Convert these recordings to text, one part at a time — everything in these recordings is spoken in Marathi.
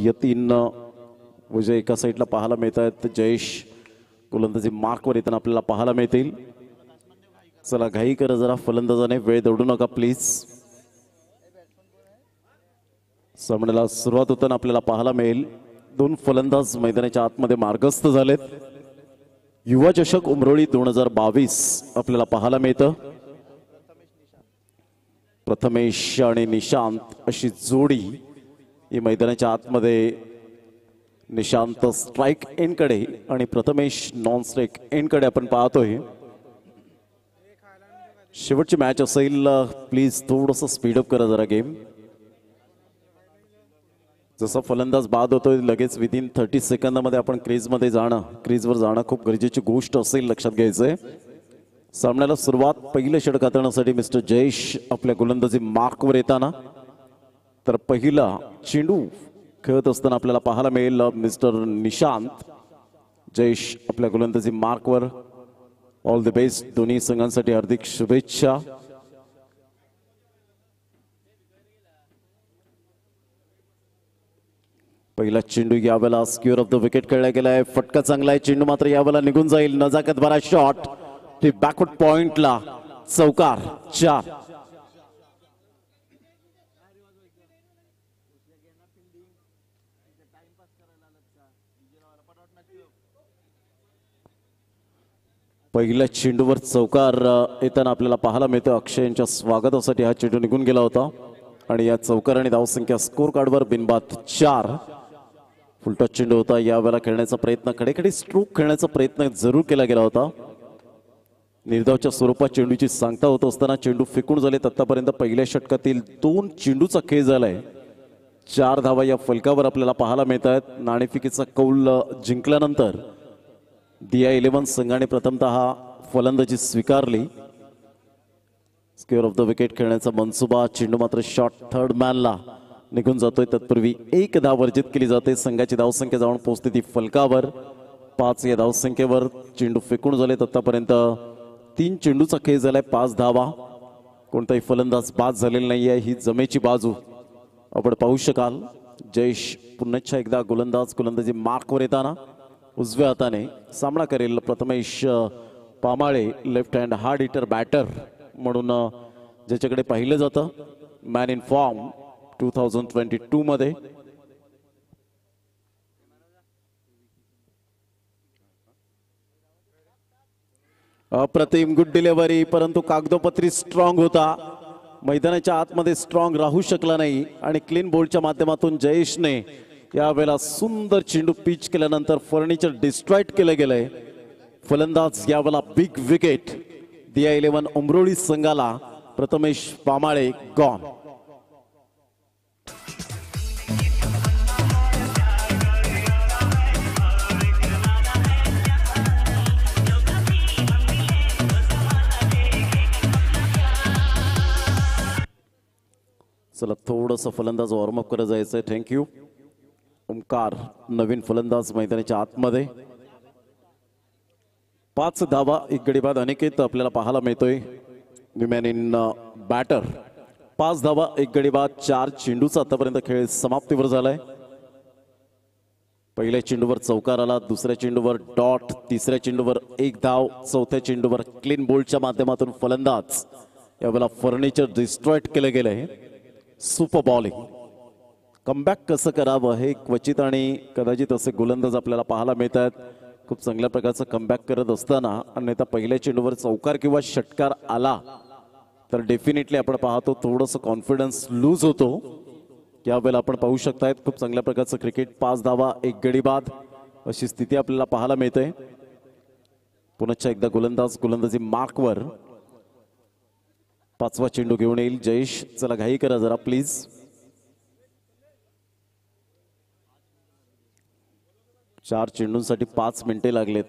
यतीन विजय एका साईडला पाहायला मिळत आहेत. जयेश गोलंदाजी मार्कवर येताना आपल्याला पाहायला मिळतील. चला घाई करा जरा फलंदाजाने, वेळ दौडू नका प्लीज. सामन्याला सुरुवात होताना आपल्याला पाहायला मिळेल 2 फलंदाज मैदानाच्या आतमध्ये मार्गस्थ झालेत. युवा चषक उमरोळी 2022 आपल्याला पाहायला मिळतं. प्रथमेश आणि निशांत अशी जोडी ही मैदानाच्या आतमध्ये. निशांत स्ट्राइक एंडकडे आणि प्रथमेश नॉन स्ट्राइक एंडकडे आपण पाहतोय. शेवटची मॅच असेल, प्लीज थोडंसं स्पीडअप करा जरा गेम. जसा फलंदाज बाद होतोय लगेच विदिन 30 सेकंदामध्ये आपण क्रीजवर जाणं खूप गरजेची गोष्ट असेल, लक्षात घ्यायचंय. सामन्याला सुरुवात पहिलं षटक हाताळण्यासाठी मिस्टर जयेश आपल्या गोलंदाजी मार्कवर येताना. तर पहिला चेंडू खेळत असताना आपल्याला पाहायला मिळेल मिस्टर निशांत. जयेश आपल्या गोलंदाजी मार्कवर. ऑल द बेस्ट दोन्ही संघांसाठी हार्दिक शुभेच्छा. पहिला चेंडू यावेळेला स्क्युअर ऑफ द विकेट खेळला गेलाय. फटका चांगला आहे, चेंडू मात्र यावेळेला निघून जाईल. नजाकत भरा शॉट, ते बॅकवर्ड पॉइंटला चौकार. 4. पहिल्या चेंडूवर चौकार येताना आपल्याला पाहायला मिळतं. अक्षय यांच्या स्वागतासाठी हा चेंडू निघून गेला होता आणि या चौकाराने धावसंख्या स्कोर कार्डवर बिनबाद 4. फुलटॉस चेंडू होता. यावेळेला खेळण्याचा प्रयत्न, कडेकडे स्ट्रोक खेळण्याचा प्रयत्न जरूर केला गेला होता. निर्धावच्या स्वरूपात चेंडूची सांगता होत असताना चेंडू फेकून झालेत. आतापर्यंत पहिल्या षटकातील 2 चेंडूचा खेळ झालाय. 4 धावा या फलकावर आपल्याला पाहायला मिळत आहेत. नाणेफेकीचा कौल जिंकल्यानंतर दिया 11 संघाने प्रथमतः फलंदाजी स्वीकारली. स्क्वेअर ऑफ द विकेट खेळण्याचा मनसुबा. चेंडू मात्र शॉट थर्ड मॅनला निघून जातोय. तत्पूर्वी 1 धाव वर्जित केली जाते. संघाची धावसंख्या जाऊन पोहोचते ती फलकावर. 5 या धावसंख्येवर चेंडू फेकून झालेत. आतापर्यंत 3 चेंडूचा खेळ झालाय. 5 धावा. कोणताही फलंदाज बाद झालेला नाहीये. ही जमेची बाजू आपण पाहू शकाल. जयेश पुन्हा एकदा गोलंदाजी मार्कवर येताना उजव्या हाताने सामना करेल Prathamesh Pamale. Left hand hard hitter batter म्हणून ज्याच्याकडे पाहिलं जातं. मॅन इन फॉर्म 2022 मध्ये. अप्रतिम गुड डिलिव्हरी, परंतु कागदोपत्री स्ट्रॉंग होता. मैदानाच्या आतमध्ये स्ट्रॉंग राहू शकला नाही आणि क्लीन बोल्डच्या माध्यमातून जयेशने यावेळेला सुंदर चेंडू पिच केल्यानंतर फर्निचर डिस्ट्रॉइड केलं गेलंय. फलंदाज यावेळेला बिग विकेट. दिया 11 उमरोळी संघाला. प्रथमेश पामाळे गॉन. चला थोडंसं फलंदाज वॉर्मअप करत जायचंय. थँक्यू. ओमकार नवीन फलंदाज मैदानाच्या आतमध्ये. 5 धावा 1 गडी बाद. अनिकेत आपल्याला पाहायला मिळतोय. Man in batter. 5 धावा 1 गडी बाद. 4 चेंडूचा आतापर्यंत खेळ समाप्तीवर झालाय. पहिल्या चेंडूवर चौकार आला. दुसऱ्या चेंडूवर डॉट. तिसऱ्या चेंडूवर 1 धाव. चौथ्या चेंडूवर क्लीन बोल्डच्या माध्यमातून फलंदाज यावेळेला फर्निचर डिस्ट्रॉइड केलं गेलंय. Super bowling. कमबॅक कसं करावं हे क्वचित आणि कदाचित असे गोलंदाज आपल्याला पाहायला मिळतात. खूप चांगल्या प्रकारचं कमबॅक करत असताना अन्यथा पहिल्या चेंडूवर चौकार किंवा षटकार आला तर डेफिनेटली आपण पाहतो थोडंसं कॉन्फिडन्स लूज होतो. यावेळेला आपण पाहू शकतायत खूप चांगल्या प्रकारचं क्रिकेट. 5 धावा 1 गडी बाद अशी स्थिती आपल्याला पाहायला मिळते. पुन्हा एकदा गोलंदाजी मार्कवर. 5वा चेंडू घेऊन येईल जयेश. चला घाई करा जरा प्लीज. चार चेंडूंसाठी 5 मिनिटे लागलेत.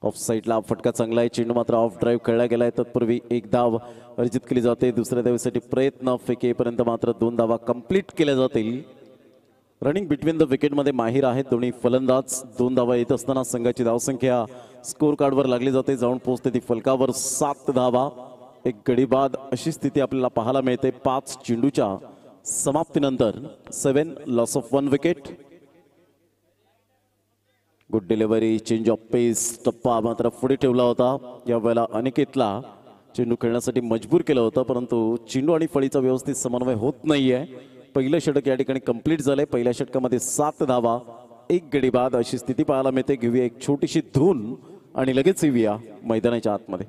ऑफ साईडला फटका चांगला आहे. चेंडू मात्र ऑफ ड्राईव्ह खेळला गेलाय. तत्पूर्वी 1 धाव अर्जित केली जाते. दुसऱ्या धावेसाठी प्रयत्न. फेकेपर्यंत मात्र 2 धावा कंप्लीट केल्या जातील. रनिंग बिटवीन द विकेटमध्ये माहीर आहेत दोन्ही फलंदाज. 2 धावा येत असताना संघाची धावसंख्या स्कोर कार्डवर लागली जाते. जाऊन पोहोचते ती फलकावर. 7 धावा 1 गडी बाद अशी स्थिती आपल्याला पाहायला मिळते. 5 चेंडूच्या समाप्तीनंतर 7 loss of 1 wicket. Good delivery, change of pace, टप्पा मात्र पुढे ठेवला होता. यावेळेला अनिकेतला चेंडू खेळण्यासाठी मजबूर केलं होतं, परंतु चेंडू आणि फळीचा व्यवस्थित समन्वय होत नाहीये. पहिलं षटक या ठिकाणी कंप्लीट झालंय. पहिल्या षटकामध्ये 7 धावा, 1 गडी बाद अशी स्थिती पाहायला मिळते. घेऊया एक छोटीशी धून आणि लगेच येऊया मैदानाच्या आतमध्ये.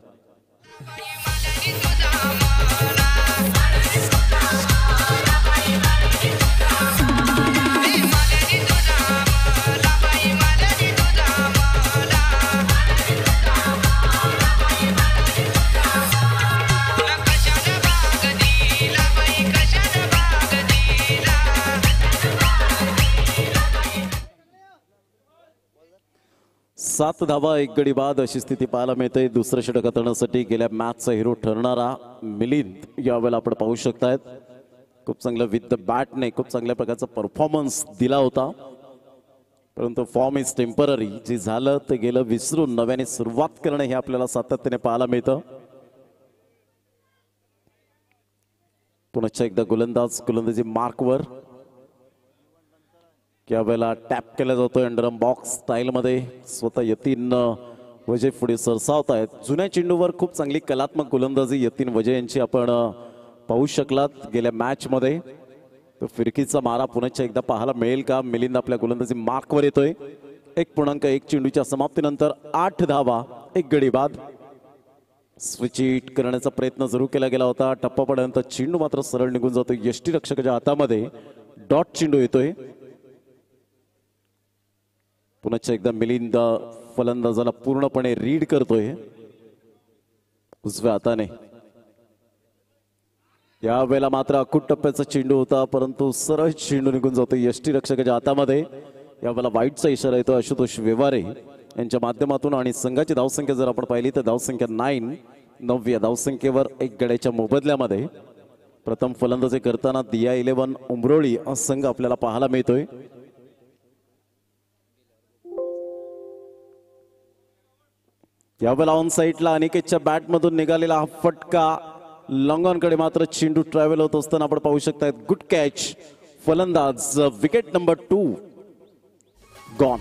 सात धावा, 1 गडी बाद अशी स्थिती पाहायला मिळते. दुसरं षटक हाताळण्यासाठी गेल्या मॅचचा हिरो ठरणारा मिलिंद यावेळेला आपण पाहू शकतायत. खूप चांगलं विथ द बॅटने खूप चांगल्या प्रकारचा परफॉर्मन्स दिला होता, परंतु फॉर्म इज टेम्पररी. जे झालं ते गेलं विसरून नव्याने सुरुवात करणं हे आपल्याला सातत्याने पाहायला मिळतं. पुन्हा एकदा गोलंदाजी मार्कवर यावेळेला टॅप केला जातोय अंडरम बॉक्स स्टाईलमध्ये. स्वतः यतीन वजय पुढे सरसावत आहेत. जुन्या चेंडूवर खूप चांगली कलात्मक गोलंदाजी यतीन वजय यांची आपण पाहू शकलात गेल्या मॅच मध्ये. तो फिरकीचा मारा पुन्हा एकदा पाहायला मिळेल का? मिलिंद आपल्या गोलंदाजी मार्कवर येतोय. 1.1 चेंडूच्या समाप्तीनंतर 8 धावा, 1 गडी बाद. स्विच हिट करण्याचा प्रयत्न जरूर केला गेला होता. टप्पा पडल्यानंतर चेंडू मात्र सरळ निघून जातो. यष्टीरक्षकाच्या हातामध्ये डॉट चेंडू येतोय. पुन्हा एकदा मिलिंद फलंदाजाला पूर्णपणे रीड करतोय उजव्या हाताने. यावेळेला मात्र अकुट टप्प्याचा चेंडू होता, परंतु सरळ चेंडू निघून जातो यष्टीरक्षकाच्या हातामध्ये. यावेळेला वाईटचा इशारा येतो आशुतोष व्यवहारे यांच्या माध्यमातून. आणि संघाची धावसंख्या जर आपण पाहिली तर धावसंख्या 9व्या धावसंख्येवर 1 गड्याच्या मोबदल्यामध्ये प्रथम फलंदाजी करताना दिया 11 उमरोळी हा संघ आपल्याला पाहायला मिळतोय. यावेळेला ऑन साईडला अनिकेतच्या बॅटमधून निघालेला हा फटका लॉंग ऑन कडे मात्र चेंडू ट्रॅव्हल होत असताना आपण पाहू शकता. गुड कॅच फलंदाज. Wicket number 2 gone.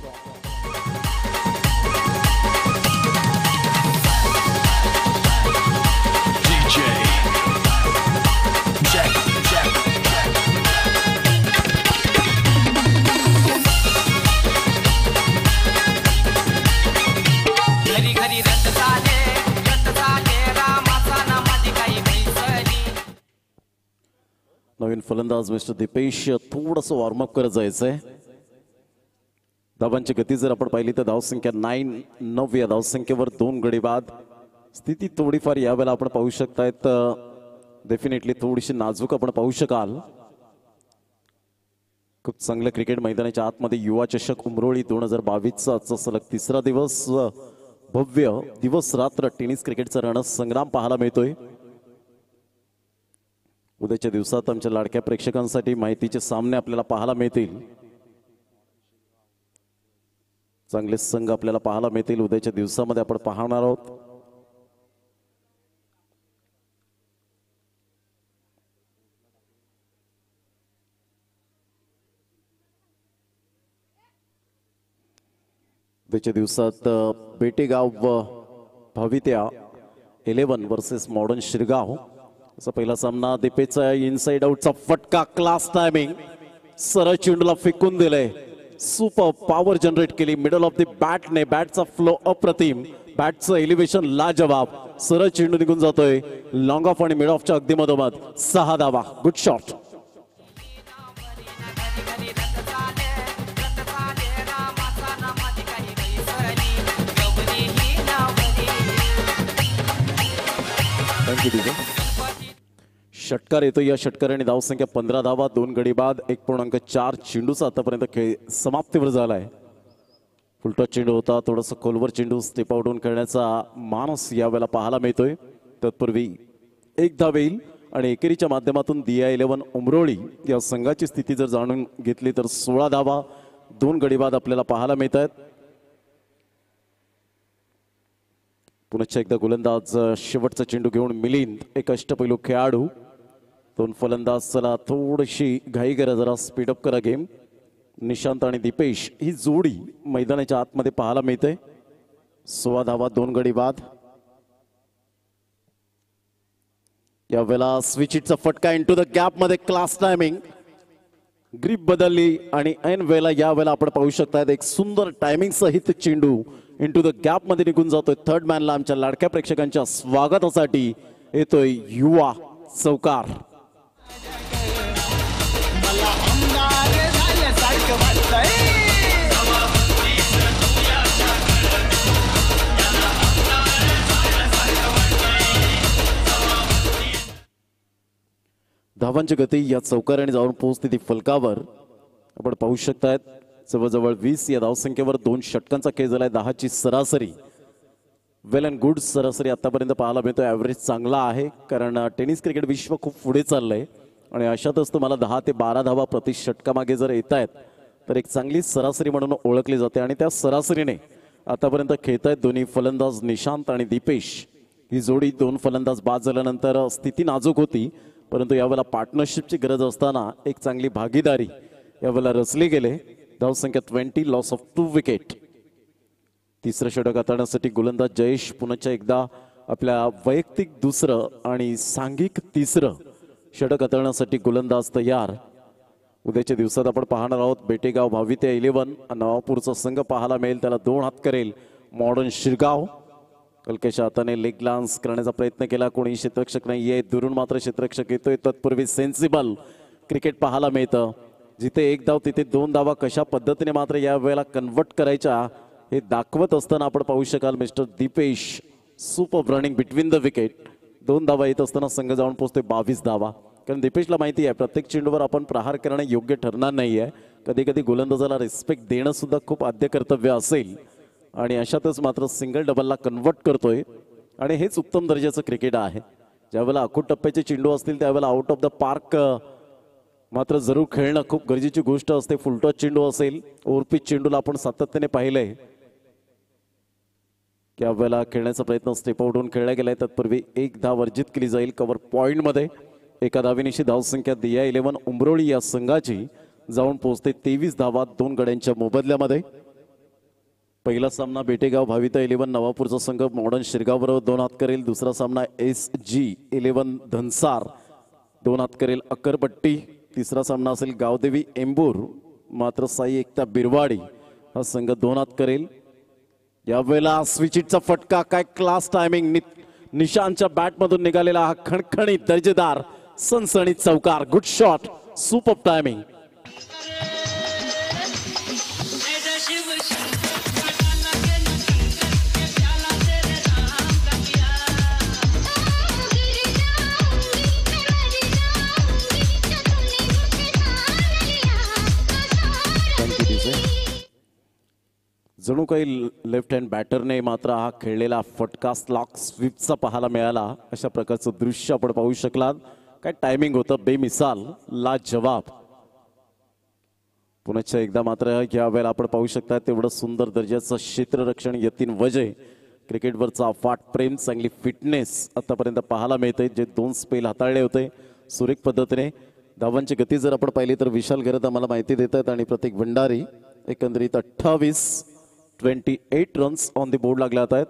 नवीन फलंदाज मिस्टर दीपेश थोडस वॉर्मअप करत जायचंय. धावांची गती जर आपण पाहिली तर धावसंख्या 9व्या धावसंख्येवर 2 गडी बाद. स्थिती थोडीफार यावेळेला आपण पाहू शकतायत. डेफिनेटली थोडीशी नाजूक आपण पाहू शकाल. खूप चांगलं क्रिकेट मैदानाच्या आतमध्ये युवा चषक उमरोळी 2022चा आजचा सलग 3रा दिवस. भव्य दिवस रात्र टेनिस क्रिकेटचा रणसंग्राम पाहायला मिळतोय. उद्याच्या दिवसात आमच्या लाडक्या प्रेक्षकांसाठी माहितीचे सामने आपल्याला पाहायला मिळतील. चांगले संघ आपल्याला पाहायला मिळतील उद्याच्या दिवसामध्ये आपण पाहणार आहोत. उद्याच्या दिवसात बेटेगाव भावित्या 11 वर्सेस मॉडर्न शिरगाव असा पहिला सामना. दीपेचा इनसाइड आउटचा फटका, क्लास टायमिंग, सरळ चेंडूला फेकून दिलंय. सुपर पॉवर जनरेट केली मिडल ऑफ द बॅटने. बॅटचा फ्लो अप्रतिम, बॅटचं एलिव्हेशन लाजवाब. सरळ चेंडू निघून जातोय लॉंग ऑफ आणि मिड ऑफच्या अगदी मधोमध. 6 धावा. Good shot. षटकार येतो. या षटकाराने धावसंख्या 15 धावा, 2 गडी बाद, 1.4 चेंडूचा आतापर्यंत खेळ समाप्तीवर झालाय. फुलटॉस चेंडू होता, थोडंसं खोलवर चेंडू स्टेप आउटून खेळण्याचा मानस यावेळेला पाहायला मिळतोय. तत्पूर्वी 1 धाव येईल आणि एकेरीच्या माध्यमातून दिया 11 उमरोळी या संघाची स्थिती जर जाणून घेतली तर 16 धावा, 2 गडी बाद आपल्याला पाहायला मिळत आहेत. पुन्हा एकदा गोलंदाज शेवटचा चेंडू घेऊन मिलिंद, एक अष्टपैलू खेळाडू. दोन फलंदाज, चला थोडीशी घाई करा, जरा स्पीडअप करा गेम. निशांत आणि दीपेश ही जोडी मैदानाच्या आतमध्ये पाहायला मिळते. 16 धावा, 2 गडी बाद. यावेळेला स्विच इटचा फटका इंटू द गॅप मध्ये, क्लास टायमिंग. ग्रीप बदलली आणि ऐन वेळेला यावेळेला आपण पाहू शकता एक सुंदर टायमिंग सहित चेंडू इंटू द गॅप मध्ये निघून जातोय. थर्ड मॅनला आमच्या लाडक्या प्रेक्षकांच्या स्वागतासाठी येतोय युवा चौकार. धावांची गती या चौकाराने जाऊन पोहोचते ती फलकावर. आपण पाहू शकतायत जवळजवळ 20 या धावसंख्येवर 2 षटकांचा खेळ झालाय. 10ची सरासरी वेल अँड गुड सरासरी आतापर्यंत पाहायला मिळतोय. ॲव्हरेज चांगला आहे कारण टेनिस क्रिकेट विश्व खूप पुढे चाललंय आणि अशातच तुम्हाला 10 ते 12 धावा प्रति षटकामागे जर येत आहेत तर एक चांगली सरासरी म्हणून ओळखली जाते. आणि त्या सरासरीने आतापर्यंत खेळत आहेत दोन्ही फलंदाज निशांत आणि दीपेश. ही जोडी 2 फलंदाज बाद झाल्यानंतर स्थिती नाजूक होती, परंतु यावेळेला पार्टनरशिपची गरज असताना एक चांगली भागीदारी यावेळेला रचली गेले. धावसंख्या 20, लॉस ऑफ 2 विकेट. तिसरं षटक हाताळण्यासाठी गोलंदाज जयेश पुन्हा एकदा आपल्या वैयक्तिक दुसरं आणि सांघिक तिसरं षटक हाताळण्यासाठी गोलंदाज तयार. उद्याच्या दिवसात आपण पाहणार आहोत बेटेगाव भाविते 11 नवापूरचा संघ पाहायला मिळेल. त्याला 2 हात करेल मॉडर्न शिरगाव. हलक्याच्या हाताने लेग ग्लान्स करण्याचा प्रयत्न केला, कोणी क्षेत्ररक्षक नाहीये, दुरून मात्र क्षेत्ररक्षक येतोय. तत्पूर्वी सेन्सिबल क्रिकेट पाहायला मिळतं, जिथे 1 धाव तिथे 2 धावा कशा पद्धतीने मात्र या वेळेला कन्वर्ट करायच्या हे दाखवत असताना आपण पाहू शकाल mister Deepesh super running between the wicket. 2 धावा येत असताना संघ जाऊन पोहोचतोय 22 धावा. कारण दीपेशला माहिती आहे प्रत्येक चेंडूवर आपण प्रहार करणं योग्य ठरणार नाहीये. कधी कधी गोलंदाजाला रिस्पेक्ट देणं सुद्धा खूप आद्य कर्तव्य असेल आणि अशातच मात्र सिंगल डबलला कन्वर्ट करतोय. आणि हेच उत्तम दर्जाचं क्रिकेट आहे. ज्यावेळेला अखूट टप्प्याचे चेंडू असतील त्यावेळेला आउट ऑफ द पार्क मात्र जरूर खेळणं खूप गरजेची गोष्ट असते. फुलटॉस चेंडू असेल, ओव्हरपिच चेंडूला आपण सातत्याने पाहिलंय की यावेळेला खेळण्याचा प्रयत्न स्टेप आउट होऊन खेळला गेलाय. तत्पूर्वी 1 धाव वर्जित केली जाईल कव्हर पॉइंट मध्ये. एका धावेनिशी धावसंख्या दिया 11 उंबरोळी या संघाची जाऊन पोहोचते 23 धावा 2 गड्यांच्या मोबदल्यामध्ये. पहिला सामना बेटेगाव भाविता 11 नवापूरचा संघ मॉडर्न शिरगाव बरोबर 2 हात करेल. दुसरा सामना SG11 धनसार 2 हात करेल अक्करपट्टी. तिसरा सामना असेल गावदेवी एंबूर मात्र साई एकता बिरवाडी हा संघ 2 हात करेल. यावेळेला स्विचिटचा फटका, काय क्लास टायमिंग. निशांतच्या बॅटमधून निघालेला हा खणखणीत दर्जेदार सनसणीत चौकार. Good shot, super timing. जणू काही लेफ्ट हँड बॅटरने मात्र हा खेळलेला फटका स्लॉक स्वीपचा पाहायला मिळाला. अशा प्रकारचं दृश्य आपण पाहू शकलात. काय टायमिंग होतं बेमिसाल, लाजवाब. पुन्हा एकदा मात्र या वेळेला आपण पाहू शकता तेवढं सुंदर दर्जाचं क्षेत्ररक्षण यतीन वजय. क्रिकेटवरचा अफाट प्रेम, चांगली फिटनेस आतापर्यंत पाहायला मिळते. जे 2 स्पेल हाताळले होते सुरेख पद्धतीने. धावांची गती जर आपण पाहिली तर विशाल घरत आम्हाला माहिती देत आहेत आणि प्रतीक भंडारी एकंदरीत 28 रन्स ऑन दी बोर्ड लागले आहेत.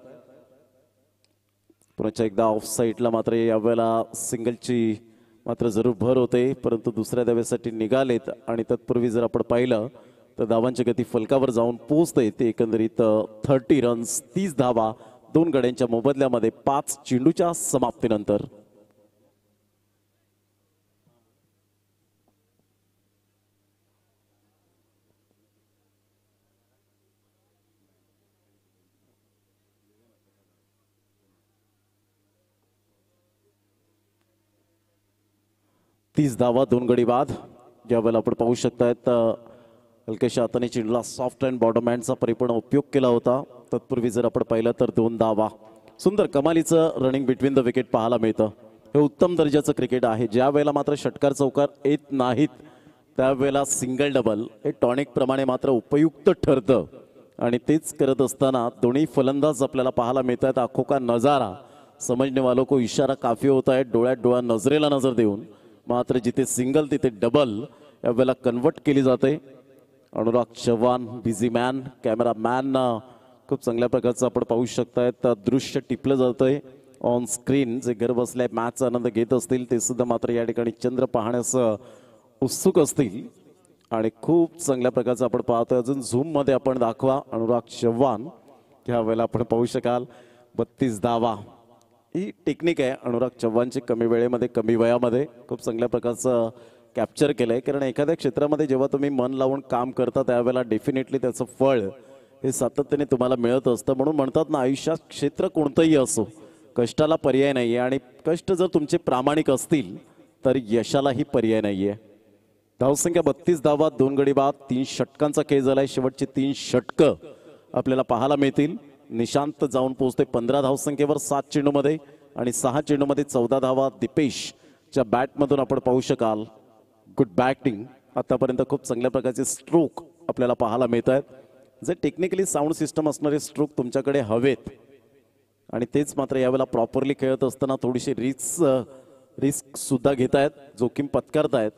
पुन्हा एकदा ऑफ साईडला मात्र यावेळेला सिंगलची मात्र जरूर भर होते, परंतु दुसऱ्या धावेसाठी निघालेत. आणि तत्पूर्वी जर आपण पाहिलं तर धावांची गती फलकावर जाऊन पोहोचते ते एकंदरीत 30 रन्स 30 धावा 2 गड्यांच्या मोबदल्यामध्ये 5 चेंडूच्या समाप्तीनंतर. तीस धावा 2 गडी बाद. ज्यावेळेला आपण पाहू शकतायत हलक्याशा हाताने चेंडूला सॉफ्ट अँड बॉटम हँडचा परिपूर्ण उपयोग केला होता. तत्पूर्वी जर आपण पाहिलं तर 2 धावा. सुंदर कमालीचं रनिंग बिटवीन द विकेट पाहायला मिळतं. हे उत्तम दर्जाचं क्रिकेट आहे. ज्या वेळेला मात्र षटकार चौकार येत नाहीत त्यावेळेला सिंगल डबल हे टॉनिक प्रमाणे मात्र उपयुक्त ठरतं. आणि तेच करत असताना दोन्ही फलंदाज आपल्याला पाहायला मिळतात. आखो का नजारा समजने वालों को इशारा काफी होता है. डोळ्यात डोळा नजरेला नजर देऊन मात्र जिथे सिंगल तिथे डबल यावेळेला कन्वर्ट केली जाते. Anurag Chavan busy man cameraman खूप चांगल्या प्रकारचं आपण पाहू शकतायत दृश्य टिपलं जातंय ऑन स्क्रीन. जे घर बसल्या मॅचचा आनंद घेत असतील ते सुद्धा मात्र या ठिकाणी चंद्र पाहण्यास उत्सुक असतील आणि खूप चांगल्या प्रकारचं आपण पाहतोय. अजून झूम मध्ये आपण दाखवा अनुराग चव्हाण ह्या वेळेला आपण पाहू शकाल 32 धावा. ही टेक्निक आहे अनुराग चव्हाणची कमी वेळेमध्ये कमी वयामध्ये खूप चांगल्या प्रकारचं कॅप्चर केलंय. कारण एखाद्या क्षेत्रामध्ये जेव्हा तुम्ही मन लावून काम करता त्यावेळेला डेफिनेटली त्याचं फळ हे सातत्याने तुम्हाला मिळत असतं. म्हणून म्हणतात ना आयुष्यात क्षेत्र कोणतंही असो कष्टाला पर्याय नाहीये आणि कष्ट जर तुमचे प्रामाणिक असतील तर यशालाही पर्याय नाहीये. धावसंख्या 32 धावा 2 गडी बाद 3 षटकांचा खेळ झालाय. शेवटचे 3 षटकं आपल्याला पाहायला मिळतील. निशांत जाऊन पोहोचते 15 धावसंख्येवर 7 चेंडूमध्ये आणि 6 चेंडूमध्ये 14 धावा. दिपेशच्या बॅटमधून आपण पाहू शकाल गुड बॅटिंग. आतापर्यंत खूप चांगल्या प्रकारचे स्ट्रोक आपल्याला पाहायला मिळत आहेत. जे टेक्निकली साऊंड सिस्टम असणारे स्ट्रोक तुमच्याकडे हवेत आणि तेच मात्र यावेळेला प्रॉपरली खेळत असताना थोडीशी रिस्क सुद्धा घेतायत जोखीम पत्करतायत.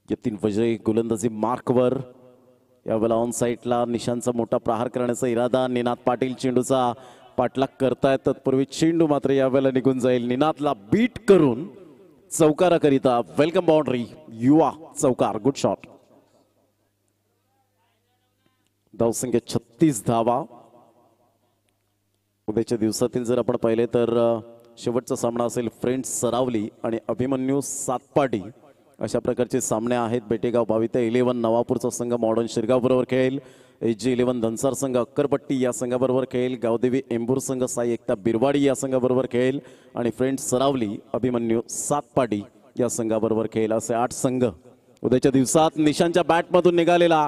यतीन वजय गोलंदाजी मार्कवर यावेळेला ऑन साईडला निशांचा मोठा प्रहार करण्याचा इरादा. निनाद पाटील चेंडूचा पाठलाग करतायत तत्पूर्वी चेंडू मात्र यावेळेला निघून जाईल. निनादला बीट करून चौकाराकरिता वेलकम बाउंड्री युवा चौकार गुड शॉट. धावसंख्या 36 धावा. उद्याच्या दिवसातील जर आपण पाहिले तर शेवटचा सामना असेल फ्रेंड्स सरावली आणि अभिमन्यू सातपाटी अशा प्रकारचे सामने आहेत. बेटेगाव भाविते 11 नवापूरचा संघ मॉडर्न शिरगाव बरोबर खेळेल. HG 11 धनसार संघ अक्करपट्टी या संघाबरोबर खेळेल. गावदेवी एंबूर संघ साई एकता बिरवाडी या संघाबरोबर खेळेल आणि फ्रेंड्स सरावली अभिमन्यू सातपाटी या संघाबरोबर खेळेल. असे 8 संघ उद्याच्या दिवसात. निशांच्या बॅटमधून निघालेला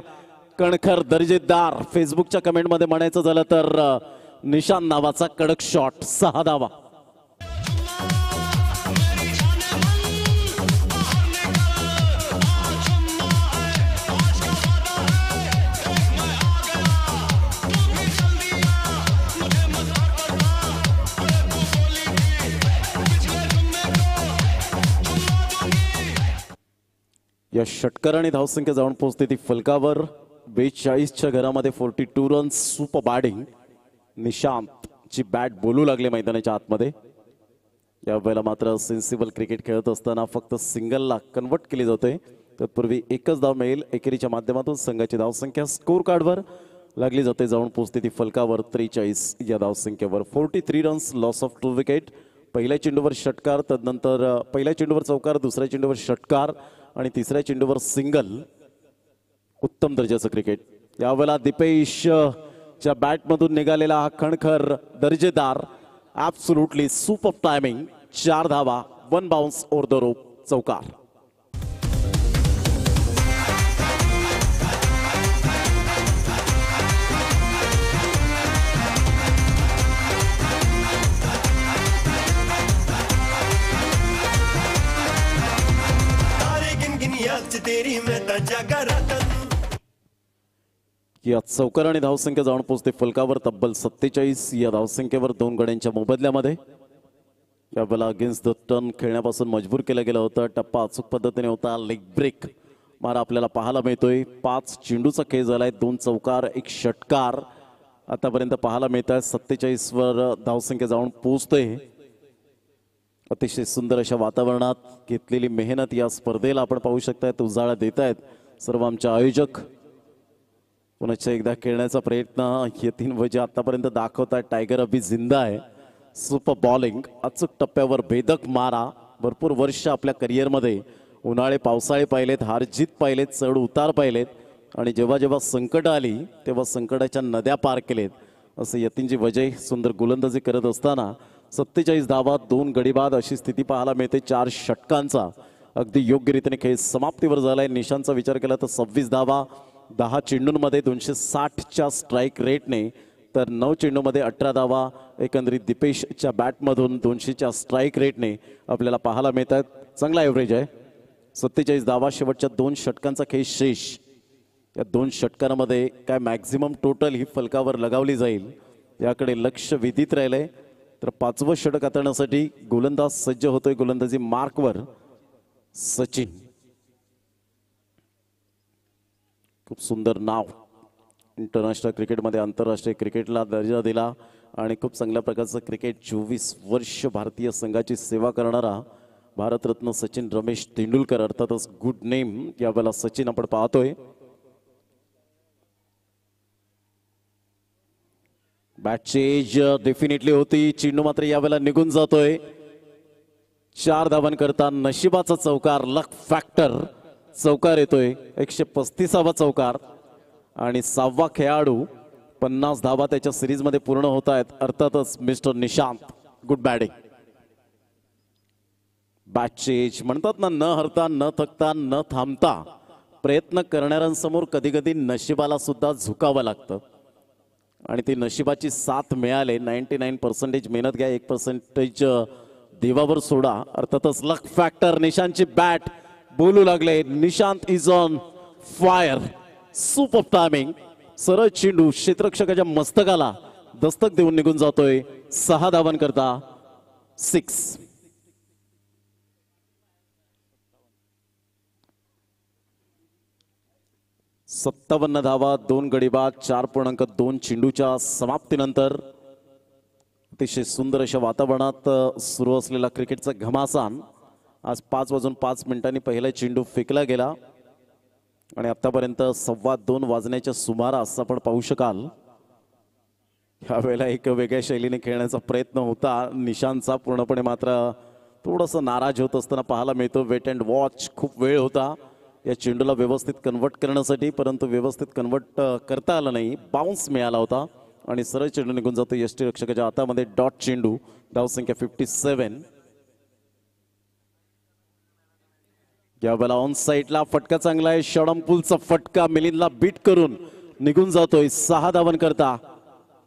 कणखर दर्जेदार फेसबुकच्या कमेंटमध्ये म्हणायचं झालं तर निशान नावाचा कडक शॉट 6 धावा. या षटकाराने धावसंख्या जाऊन पोहोचते ती फलकावर 42च्या घरामध्ये 42 रन्स. Super batting. निशांतची बॅट बोलू लागले मैदानाच्या आतमध्ये. यावेळेला मात्र सेन्सिबल क्रिकेट खेळत असताना फक्त सिंगलला कन्वर्ट केली जाते. तत्पूर्वी एकच धाव मिळेल. एकेरीच्या माध्यमातून संघाची धावसंख्या स्कोर कार्डवर लागली जाते. जाऊन पोहोचते ती फलकावर 43 या धावसंख्येवर. 43 रन्स लॉस ऑफ 2 विकेट. पहिल्या चेंडूवर षटकार तदनंतर पहिल्या चेंडूवर चौकार दुसऱ्या चेंडूवर षटकार आणि तिसऱ्या चेंडूवर सिंगल. उत्तम दर्जाचं क्रिकेट. यावेळेला दिपेशच्या बॅटमधून निघालेला हा खणखर दर्जेदार ॲब्सोल्युटली सुपर टायमिंग 4 धावा 1 बाउन्स ओव्हर द रोप चौकार. या चौकार आणि धावसंख्या जाऊन पोहोचते फलकावर तब्बल 47 या धावसंख्येवर 2 गड्यांच्या मोबदल्यामध्ये. यावेळेला अगेन्स्ट द टर्न खेळण्यापासून मजबूर केलं गेलं होतं. टप्पा अचूक पद्धतीने होता. लेग ब्रेक मारा आपल्याला पाहायला मिळतोय. 5 चेंडूचा खेळ झालाय. 2 चौकार 1 षटकार आतापर्यंत पाहायला मिळत आहे. 47 वर धावसंख्या जाऊन पोहोचतोय. अतिशय सुंदर अशा वातावरणात घेतलेली मेहनत या स्पर्धेला आपण पाहू शकतायत. उजाळा देत आहेत सर्व आमचे आयोजक. पुन्हा एकदा खेळण्याचा प्रयत्न यतीन वजे आतापर्यंत दाखवतात. टायगर अभि जिंदा आहे. सुपर बॉलिंग अचूक टप्प्यावर भेदक मारा. भरपूर वर्ष आपल्या करिअरमध्ये उन्हाळे पावसाळे पाहिलेत, हारजीत पाहिलेत, चढ उतार पाहिलेत आणि जेव्हा जेव्हा संकट आली तेव्हा संकटाच्या नद्या पार केलेत. असं यतीनजी वजय सुंदर गोलंदाजी करत असताना 47 धावा 2 गडीबाद अशी स्थिती पाहायला मिळते. 4 षटकांचा अगदी योग्य रीतीने खेळ समाप्तीवर झालाय. निशांचा विचार केला तर 26 धावा 10 चेंडूंमध्ये 260च्या स्ट्राईक रेटने तर 9 चेंडूमध्ये 18 धावा एकंदरीत दिपेशच्या बॅटमधून 200च्या स्ट्राईक रेटने आपल्याला पाहायला मिळतात. चांगला एव्हरेज आहे. 47 धावा शेवटच्या 2 षटकांचा खेळ शेष. या 2 षटकांमध्ये काय मॅक्झिमम टोटल ही फलकावर लगावली जाईल याकडे लक्ष विधित राहिलंय. तर 5वं षटक हाताळण्यासाठी गोलंदाज सज्ज होतोय. गोलंदाजी मार्कवर सचिन. खूप सुंदर नाव, इंटरनॅशनल क्रिकेटमध्ये आंतरराष्ट्रीय क्रिकेटला दर्जा दिला आणि खूप चांगल्या प्रकारचं क्रिकेट. 24 वर्ष भारतीय संघाची सेवा करणारा भारतरत्न सचिन रमेश तेंडुलकर, अर्थातच गुड नेम यावेळेला सचिन आपण पाहतोय. बॅट चेंज डेफिनेटली होती. चेंडू मात्र यावेळेला निघून जातोय. 4 धावांकरता नशिबाचा चौकार, लक फॅक्टर चौकार येतोय. 135वा चौकार आणि 6वा खेळाडू. 50 धावा त्याच्या सिरीजमध्ये पूर्ण होत आहेत. अर्थातच mister Nishant, good batting. Bat change म्हणतात ना, न हरता न थकता न थांबता प्रयत्न करणाऱ्यांसमोर कधी कधी नशिबाला सुद्धा झुकावं लागतं आणि ती नशिबाची साथ मिळाले. 99% मेहनत घ्या, 1% देवावर सोडा. अर्थातच लक फॅक्टर. निशांतची बॅट बोलू लागले. Nishant is on fire. Super timing. सरळ चेंडू क्षेत्ररक्षकाच्या मस्तकाला दस्तक देऊन निघून जातोय. 6 धावांकरता 6. 57 धावा, 2 गडी बाद, 4.2 चेंडूच्या समाप्तीनंतर अतिशय सुंदर अशा वातावरणात सुरू असलेला क्रिकेटचा घमासान. आज 5:05 पहिला चेंडू फेकला गेला आणि आतापर्यंत 2:15 वाजण्याच्या सुमारास आपण पाहू शकाल यावेळेला एक वेगळ्या शैलीने खेळण्याचा प्रयत्न होता निशांतचा. पूर्णपणे मात्र थोडंसं नाराज होत असताना पाहायला मिळतो. Wait and watch. खूप वेळ होता या चेंडूला व्यवस्थित कन्वर्ट करण्यासाठी, परंतु व्यवस्थित कन्वर्ट करता आलं नाही. बाउन्स मिळाला होता आणि सरळ चेंडू निघून जातो यष्टीरक्षकाच्या हातामध्ये. डॉट चेंडू. धावसंख्या 57. यावेळेला ऑन साईडला फटका चांगला आहे. षडंपूलचा फटका मिलिंदला बीट करून निघून जातोय. 6 धावांकरता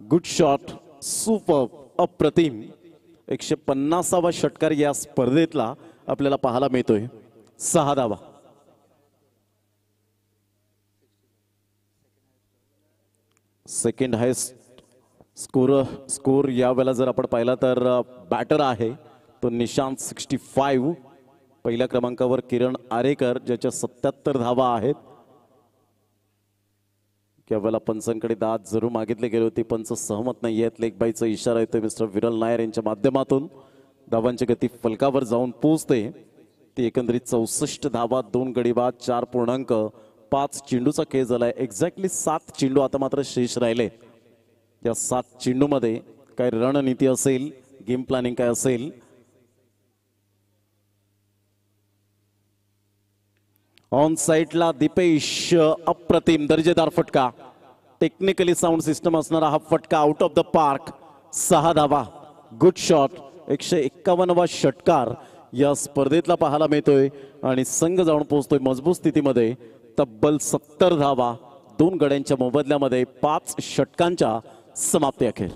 गुड शॉट. सुपर, अप्रतिम. 150वा षटकार या स्पर्धेतला आपल्याला पाहायला मिळतोय. 6 धावा. सेकंड हायस्ट स्कोर यावेळेला जर आपण पाहिला तर बॅटर आहे तो निशांत 65. पहिल्या क्रमांकावर किरण आरेकर ज्याच्या 77 धावा आहेत. यावेळेला पंचांकडे दाद जरूर मागितले गेले होते. पंच सहमत नाही आहेत. लेग बाईचा इशारा येतोय मिस्टर विरल नायर यांच्या माध्यमातून. धावांची गती फलकावर जाऊन पोहोचते. ती एकंदरीत 64 धावा, 2 गडी बाद, 4.5 चेंडूचा खेळ झालाय. एक्झॅक्टली 7 चेंडू आता मात्र शेष राहिले. या 7 चेंडूमध्ये काय रणनीती असेल, गेम प्लॅनिंग काय असेल. ऑन साइडला दीपेश, अप्रतिम दर्जेदार फटका. टेक्निकली साऊंड सिस्टम असणारा हा फटका आउट ऑफ द पार्क. 6 धावा. Good shot. 151वा षटकार या स्पर्धेतला पाहायला मिळतोय आणि संघ जाऊन पोहोचतोय मजबूत स्थितीमध्ये. तब्बल 70 धावा, 2 गड्यांच्या मोबदल्यामध्ये 5 षटकांच्या समाप्ती अखेर.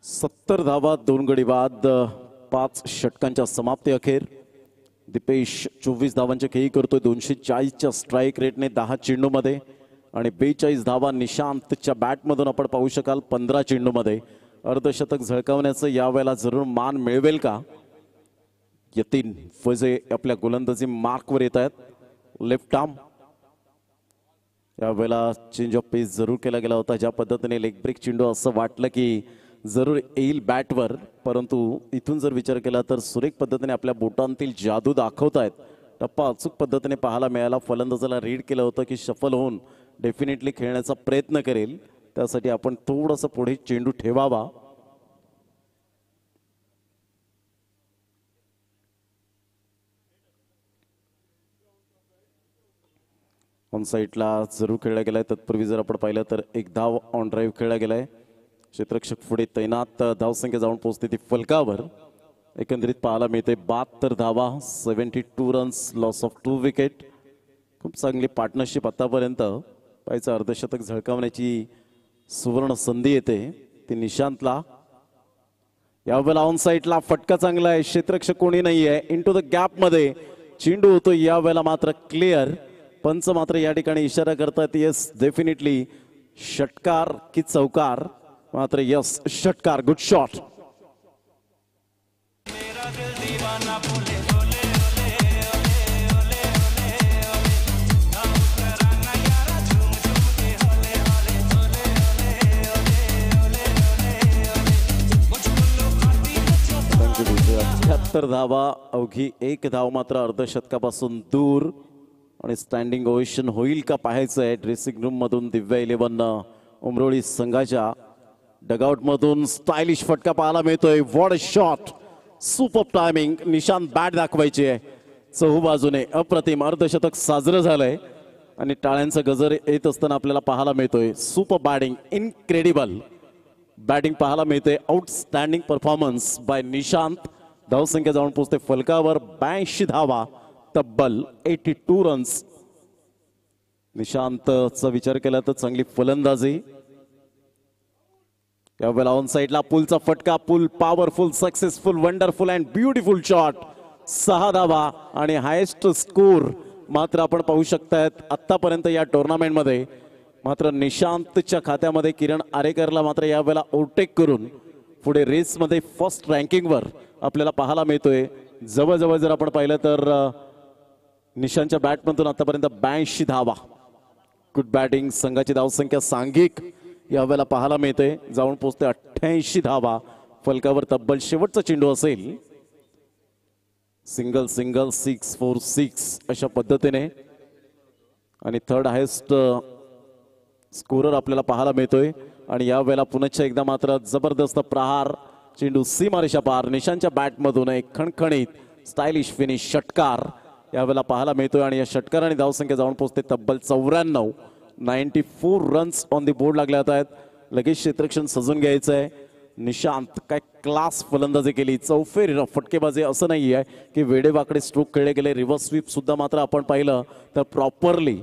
सत्तर धावा, 2 गडी बाद, 5 षटकांच्या समाप्ती अखेर. दीपेश 24 धावांचे खेळी करतोय 240च्या स्ट्राईक रेटने 10 चेंडूमध्ये आणि 42 धावा निशांतच्या बॅटमधून आपण पाहू शकाल 15 चेंडूमध्ये. अर्धशतक झळकावण्याचं यावेळेला जरूर मान मिळवेल का? यतीन फजे आपल्या गोलंदाजी मार्कवर येत आहेत. Left arm. यावेळेला चेंज ऑफ पेस जरूर केला गेला होता. ज्या पद्धतीने लेग ब्रेक चेंडू असं वाटलं की जरूर येईल बॅटवर, परंतु इथून जर विचार केला तर सुरेख पद्धतीने आपल्या बोटांतील जादू दाखवतायत. टप्पा अचूक पद्धतीने पाहायला मिळाला. फलंदाजाला रीड केलं होतं की शफल होऊन डेफिनेटली खेळण्याचा प्रयत्न करेल, त्यासाठी आपण थोडंसं पुढे चेंडू ठेवावा. ऑन साईडला जरूर खेळला गेलाय. तत्पूर्वी जर आपण पाहिलं तर 1 धाव ऑन ड्राईव्ह खेळला गेलाय. क्षेत्ररक्षक पुढे तैनात. धावसंख्या जाऊन पोहोचते ती फलकावर. एकंदरीत पाहायला मिळते 72 धावा, 72 रन्स, लॉस ऑफ 2 विकेट. खूप चांगली पार्टनरशिप आतापर्यंत पाहायचं अर्धशतक झळकावण्याची सुवर्ण संधी येते ती निशांतला यावेळेला ऑन साइडला फटका चांगला आहे क्षेत्ररक्षक कोणी नाहीये इनटू द गॅप मध्ये चेंडू होतो यावेळेला मात्र क्लिअर पंच मात्र या ठिकाणी इशारा करतात येस डेफिनेटली षटकार की चौकार मात्र यस षटकार गुड शॉट धावा अवघी एक धाव मात्र अर्धशतकापासून दूर आणि स्टँडिंग ओवेशन होईल का पाहायचं आहे ड्रेसिंग रूम मधून दिव्या 11 उमरोळी संघाच्या डगआउट मधून स्टायलिश फटका पाहायला मिळतोय what a shot super timing Nishant bat दाखवायची आहे चहू बाजूने अप्रतिम अर्धशतक साजरं झालंय आणि टाळ्यांचा गजर येत असताना आपल्याला पाहायला मिळतोय सुपर बॅटिंग इनक्रेडिबल बॅटिंग पाहायला मिळते आउटस्टँडिंग परफॉर्मन्स बाय निशांत धावसंख्या जाऊन पोहोचते फलकावर 82 धावा तब्बल 82 रन्स निशांतचा विचार केला तर चांगली फलंदाजी यावेळेला ऑन साइडला पुलचा फटका pull powerful successful wonderful and beautiful shot 6 धावा आणि हायेस्ट स्कोर मात्र आपण पाहू शकतायत आतापर्यंत या टुर्नामेंट मध्ये मात्र निशांतच्या खात्यामध्ये किरण आरेकरला मात्र यावेळेला ओव्हरटेक करून पुढे रेस मध्ये फर्स्ट रँकिंग वर आपल्याला पाहायला मिळतोय जवळजवळ जर आपण पाहिलं तर निशांतच्या बॅटमधून आतापर्यंत 82 धावा गुड बॅटिंग संघाची धावसंख्या सांघिक यावेळेला पाहायला मिळते जाऊन पोहोचते 88 धावा फलकावर तब्बल शेवटचा चेंडू असेल सिंगल सिंगल 6-4-6 अशा पद्धतीने आणि थर्ड हायेस्ट स्कोरर आपल्याला पाहायला मिळतोय आणि यावेळेला पुन्हा एकदा मात्र जबरदस्त प्रहार चेंडू सीमारेषा पार निशांतच्या बॅटमधून एक खणखणीत स्टायलिश फिनिश षटकार यावेळेला पाहायला मिळतोय आणि या षटकाराने धावसंख्या जाऊन पोहोचते तब्बल 94 रन्स ऑन दी बोर्ड लागले आहेत लगेच क्षेत्ररक्षण सजून घ्यायचं आहे निशांत काय क्लास फलंदाजी केली चौफेर फटकेबाजी असं नाही आहे की वेडेवाकडे स्ट्रोक खेळले गेले रिव्हर्स स्वीप सुद्धा मात्र आपण पाहिलं तर प्रॉपरली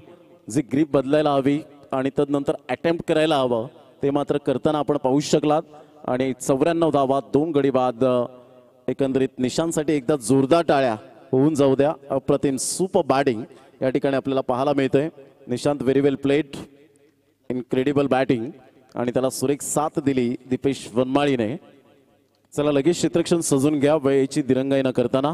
जी ग्रीप बदलायला हवी आणि तदनंतर अटेम्प्ट करायला हवं ते मात्र करताना आपण पाहू शकलात आणि 94 धावा 2 गडी बाद एकंदरीत निशांतसाठी एकदा जोरदार टाळ्या होऊन जाऊ द्या अप्रतिम सुपर बॅटिंग या ठिकाणी आपल्याला पाहायला मिळतंय निशांत व्हेरी वेल प्लेड इनक्रेडिबल बॅटिंग आणि त्याला सुरेख साथ दिली दीपेश वनमाळीने चला लगेच क्षेत्ररक्षण सजून घ्या वेळेची दिरंगाई न करताना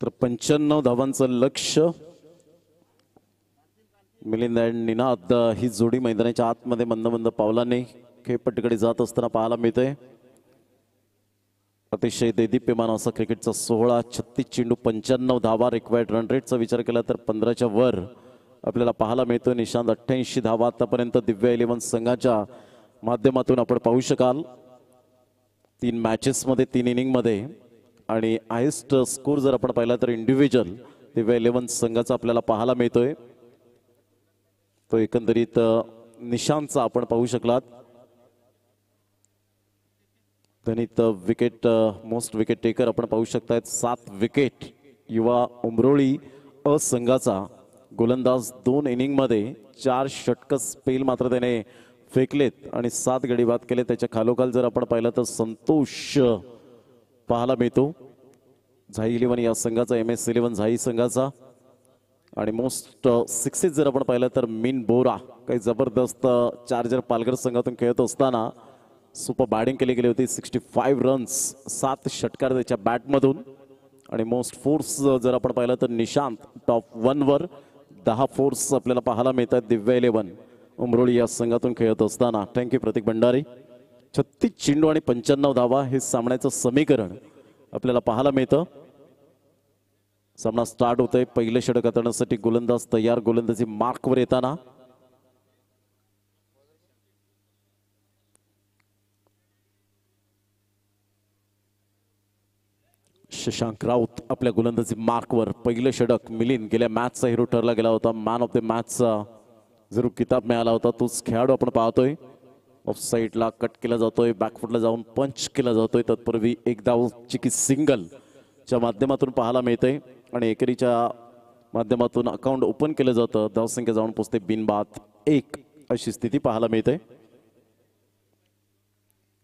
तर 95 धावांचं लक्ष्य मिलिंद अँड निनाद ही जोडी मैदानाच्या आतमध्ये मंद मंद पावलाने खेळपट्टीकडे जात असताना पाहायला मिळते अतिशय दैदिप्यमान असा क्रिकेटचा 16 36 चेंडू 95 धावा रिक्वायर्ड रन रेटचा विचार केला तर 15च्या वर आपल्याला पाहायला मिळतोय निशांत 88 धावा आतापर्यंत दिव्या 11 संघाच्या माध्यमातून आपण पाहू शकाल 3 मॅचेस मध्ये 3 इनिंग मध्ये आणि हायेस्ट स्कोर जर आपण पाहिला तर इंडिव्हिज्युअल दिव्या 11 संघाचा आपल्याला पाहायला मिळतोय तो एकंदरीत निशांतचा आपण पाहू शकलात गणित विकेट मोस्ट विकेट टेकर आपण पाहू शकतायत 7 विकेट युवा उमरोळी अ संघाचा गोलंदाज 2 इनिंगमध्ये 4 षटक स्पेल मात्र त्याने फेकलेत आणि 7 गडी बाद केले. त्याच्या खालोखाल जर आपण पाहिलं तर संतोष पाहायला मिळतो. झाई 11 या संघाचा, MS 11 झाई संघाचा. आणि मोस्ट सिक्सेस जर आपण पाहिलं तर मिन बोरा काही जबरदस्त चार्जर पालघर संघातून खेळत असताना सुपर बॅटिंग केली गेली होती. 65 रन्स, 7 षटकार त्याच्या बॅटमधून. आणि मोस्ट फोर्स जर आपण पाहिलं तर निशांत टॉप 1 वर 10 फोर्स आपल्याला पाहायला मिळतात. दिव्या 11 उमरोळी या संघातून खेळत असताना. थँक्यू प्रतीक भंडारी. 36 चेंडू आणि 95 धावा हे सामन्याचं समीकरण आपल्याला पाहायला मिळतं. सामना स्टार्ट होतोय. पहिलं षटक हाताळण्यासाठी गोलंदाज तयार. गोलंदाजी मार्कवर येताना शशांक राऊत आपल्या गोलंदाजी मार्कवर. पहिलं षटक. मिलिंद गेल्या मॅचचा हिरो ठरला गेला होता. मॅन ऑफ द मॅचचा जरूर किताब मिळाला होता. तोच खेळाडू आपण पाहतोय. ऑफ साईडला कट केला जातोय, बॅकफुटला जाऊन पंच केला जातोय. तत्पूर्वी एक धावची की सिंगल च्या माध्यमातून पाहायला मिळते आणि एकेरीच्या माध्यमातून अकाउंट ओपन केलं जातं. धावसंख्या जाऊन पोहोचते बिनबाद 1 अशी स्थिती पाहायला मिळते.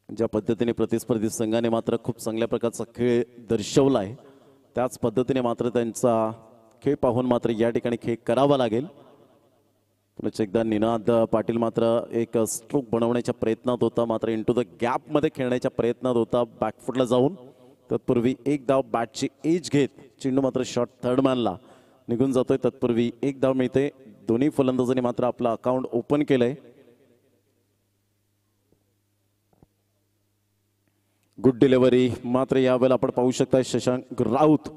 ज्या पद्धतीने प्रतिस्पर्धी संघाने मात्र खूप चांगल्या प्रकारचा खेळ दर्शवलाय त्याच पद्धतीने मात्र त्यांचा खेळ पाहून मात्र या ठिकाणी खेळ करावा लागेल. पुन्हा एकदा निनाद पाटील मात्र एक स्ट्रोक बनवण्याच्या प्रयत्नात होता, मात्र इंटू द गॅप मध्ये खेळण्याच्या प्रयत्नात होता. बॅकफुटला जाऊन तत्पूर्वी एक धाव बॅटची एज घेत चेंडू मात्र शॉट थर्ड मॅनला निघून जातोय. तत्पूर्वी एक धाव मिळते. दोन्ही फलंदाजांनी मात्र आपलं अकाउंट ओपन केलंय. गुड डिलिव्हरी मात्र यावेळेला आपण पाहू शकता. शशांक राऊत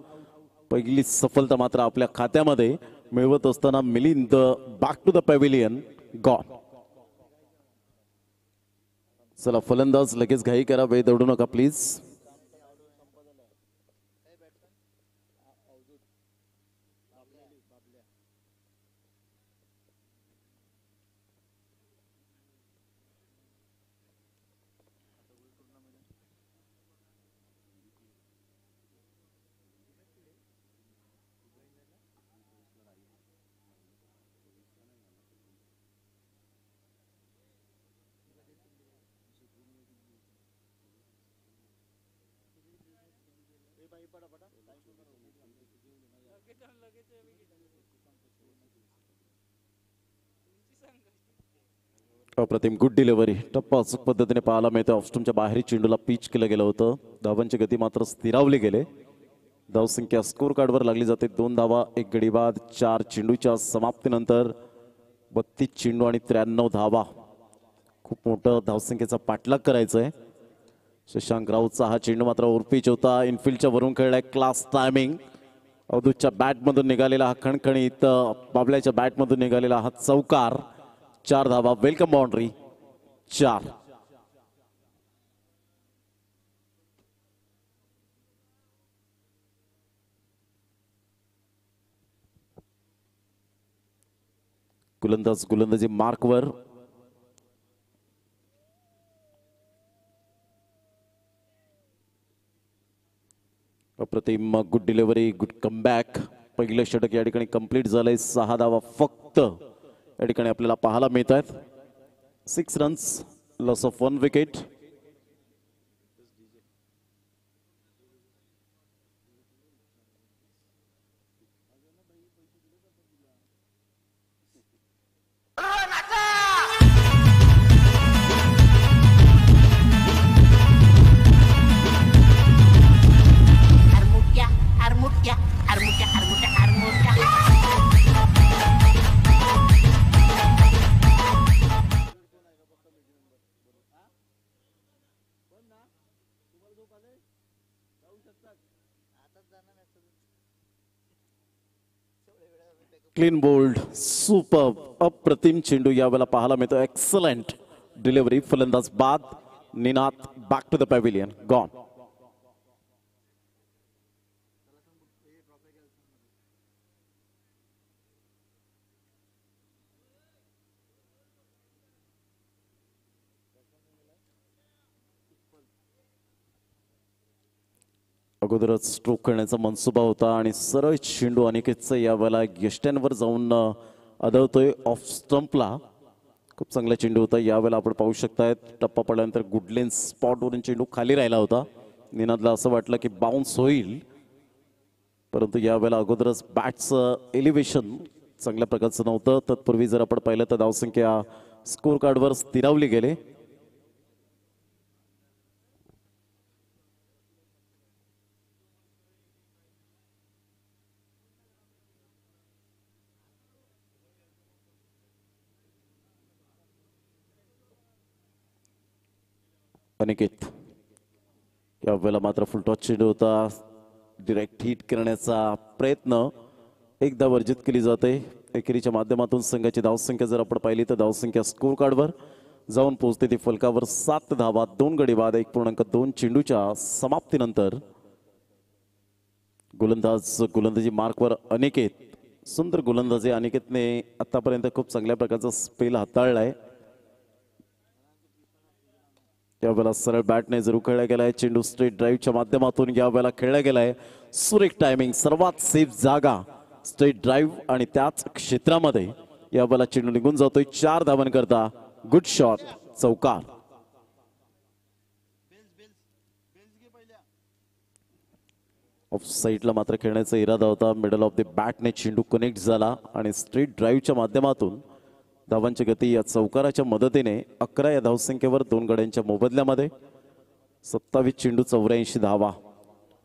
पहिली सफलता मात्र आपल्या खात्यामध्ये मिळवत असताना Milind back to the pavilion gone. चला फलंदाज लगेच घाई करा, वेळ दौडू नका प्लीज. अप्रतिम गुड डिलिव्हरी. टप्पा अचूक पद्धतीने पाहायला मिळते. ऑफस्टूमच्या बाहेर चेंडूला पिच केलं गेलं होतं. धावांची गती मात्र स्थिरावली गेले. धावसंख्या स्कोर कार्डवर लागली जाते. 2 धावा 1 गडी बाद. 4 चेंडूच्या समाप्तीनंतर 32 चेंडू आणि 93 धावा. खूप मोठं धावसंख्येचा पाठलाग करायचा आहे. शशांक राऊतचा हा चेंडू मात्र ओरपीच होता. इनफिल्डच्या वरून खेळलाय. Class timing. अवधूतच्या बॅटमधून निघालेला हा खणखणीत बाबल्याच्या बॅटमधून निघालेला हा चौकार. 4 धावा. Welcome boundary 4. गोलंदाजी मार्कवर. अप्रतिम गुड डिलिव्हरी, गुड कमबॅक. पहिलं षटक या ठिकाणी कंप्लीट झालंय. 6 धावा फक्त या ठिकाणी आपल्याला पाहायला मिळत आहेत. 6 runs, loss of 1 wicket. Clean bowled, super, अप्रतिम चेंडू यावेळेला पाहायला मिळतो. Excellent delivery. फलंदाज बाद. Ninad back to the pavilion gone. अगोदरच स्ट्रोक करण्याचा मनसुबा होता आणि सरळ चेंडू अनिकेतचा यावेळेला यष्ट्यांवर जाऊन आदळतोय ऑफ स्टंपला. खूप चांगला चेंडू होता. यावेळेला आपण पाहू शकताय टप्पा पडल्यानंतर गुडलेन स्पॉटवरून चेंडू खाली राहिला होता. निनादला असं वाटलं की बाउन्स होईल, परंतु यावेळेला अगोदरच बॅटचं एलिव्हेशन चांगल्या प्रकारचं नव्हतं. तत्पूर्वी जर आपण पाहिलं तर धावसंख्या स्कोर कार्डवर स्थिरावली गेले. अनिकेत यावेळेला मात्र फुलटॉस चेंडू होता. डिरेक्ट हिट करण्याचा प्रयत्न एकदा वर्जित केली जाते. एकेरीच्या माध्यमातून संघाची धावसंख्या जर आपण पाहिली तर धावसंख्या स्कोर कार्डवर जाऊन पोहोचते ती फलकावर 7 धावा 2 गडी बाद 1.2 चेंडूच्या समाप्तीनंतर. गोलंदाजी मार्कवर अनिकेत. सुंदर गोलंदाजी अनिकेतने आतापर्यंत खूप चांगल्या प्रकारचा स्पेल हाताळलाय. यावेळेला सरळ बॅटने जर उखळला गेलाय. चेंडू स्ट्रेट ड्राईव्हच्या माध्यमातून यावेळेला खेळला गेलाय. सुरेख टायमिंग, सर्वात सेफ जागा स्ट्रेट ड्राईव्ह आणि त्याच क्षेत्रामध्ये यावेळेला चेंडू निघून जातोय 4 धावांकरता. गुड शॉट, चौकार. ऑफ साईडला मात्र खेळण्याचा इरादा होता. मिडल ऑफ द बॅटने चेंडू कनेक्ट झाला आणि स्ट्रेट ड्राईव्हच्या माध्यमातून धावांची गती या चौकाराच्या मदतीने 11 या धावसंख्येवर 2 गड्यांच्या मोबदल्यामध्ये 27 चेंडू 84 धावा.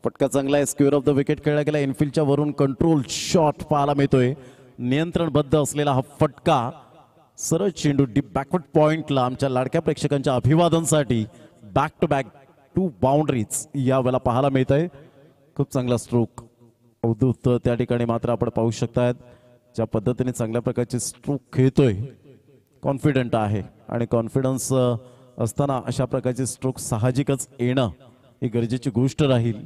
फटका चांगला आहे. स्क्वेअर ऑफ द विकेट खेळला गेला. इनफिल्डच्या वरून कंट्रोल शॉट पाहायला मिळतोय. नियंत्रणबद्ध असलेला हा फटका सरळ चेंडू डीप बॅकवर्ड पॉइंटला आमच्या लाडक्या प्रेक्षकांच्या अभिवादनासाठी बॅक टू बॅक 2 बाउंड्रीज यावेळेला पाहायला मिळत आहे. खूप चांगला स्ट्रोक अवधूत त्या ठिकाणी मात्र आपण पाहू शकतायत ज्या पद्धतीने चांगल्या प्रकारचे स्ट्रोक खेळतोय. कॉन्फिडंट आहे आणि कॉन्फिडन्स असताना अशा प्रकारचे स्ट्रोक साहजिकच येणं ही गरजेची गोष्ट राहील.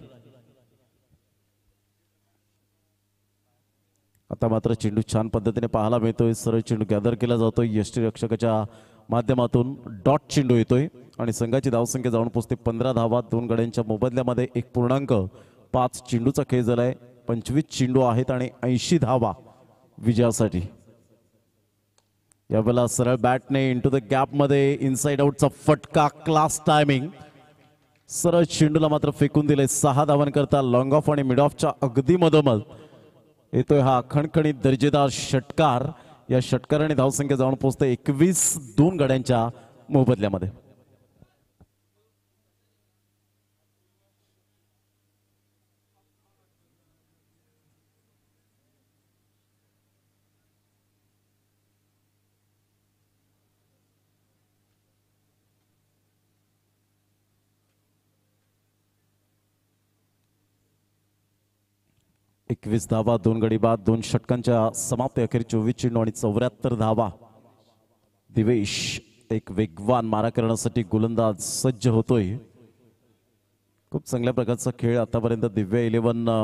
आता मात्र चेंडू छान पद्धतीने पाहायला मिळतोय. सरळ चेंडू गॅदर केला जातोय. यष्टीरक्षकाच्या माध्यमातून डॉट चेंडू येतोय आणि संघाची धावसंख्या जाऊन पोहोचते 15 धावा 2 गड्यांच्या मोबदल्यामध्ये 1.5 चेंडूचा खेळ झालाय. 25 चेंडू आहेत आणि 80 धावा विजयासाठी. यावेळेला सरळ बॅटने इंटू द गॅप मध्ये इनसाइड आउटचा फटका. Class timing. सरळ चेंडूला मात्र फेकून दिले. 6 धावांकरता लॉंग ऑफ आणि मिड ऑफच्या अगदी मधोमध येतोय हा खणखणीत दर्जेदार षटकार. या षटकाराने धावसंख्या जाऊन पोहोचते 21 2 गड्यांच्या मोबदल्यामध्ये. एकवीस धावा 2 गडी बाद 2 षटकांच्या समाप्ती अखेर 24 चेंडू आणि 74 धावा. दिवेश एक वेगवान मारा करण्यासाठी गोलंदाज सज्ज होतोय. खूप चांगल्या प्रकारचा खेळ आतापर्यंत दिव्य 11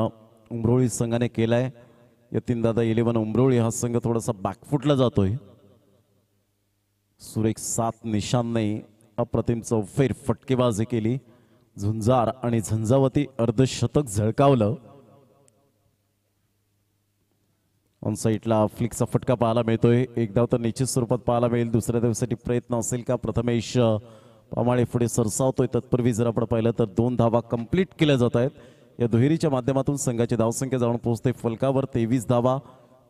उमरोळी संघाने केलाय. यतीन दादा 11 उमरोळी हा संघ थोडासा बॅकफुटला जातोय. सुरेख 7 निशांने अप्रतिम चौफेर फटकेबाजी केली. झुंजार आणि झंझावती अर्धशतक झळकावलं. ऑन साईडला फ्लिकचा फटका पाहायला मिळतोय. एक धाव तर निश्चित स्वरूपात पाहायला मिळेल. दुसऱ्या धावेसाठी प्रयत्न असेल का? प्रथमेश पामाळे पुढे सरसावतोय. तत्पूर्वी जर आपण पाहिलं तर 2 धावा कंप्लीट केल्या जात आहेत. या दुहेरीच्या माध्यमातून संघाची धावसंख्या जाऊन पोहोचते फलकावर 23 धावा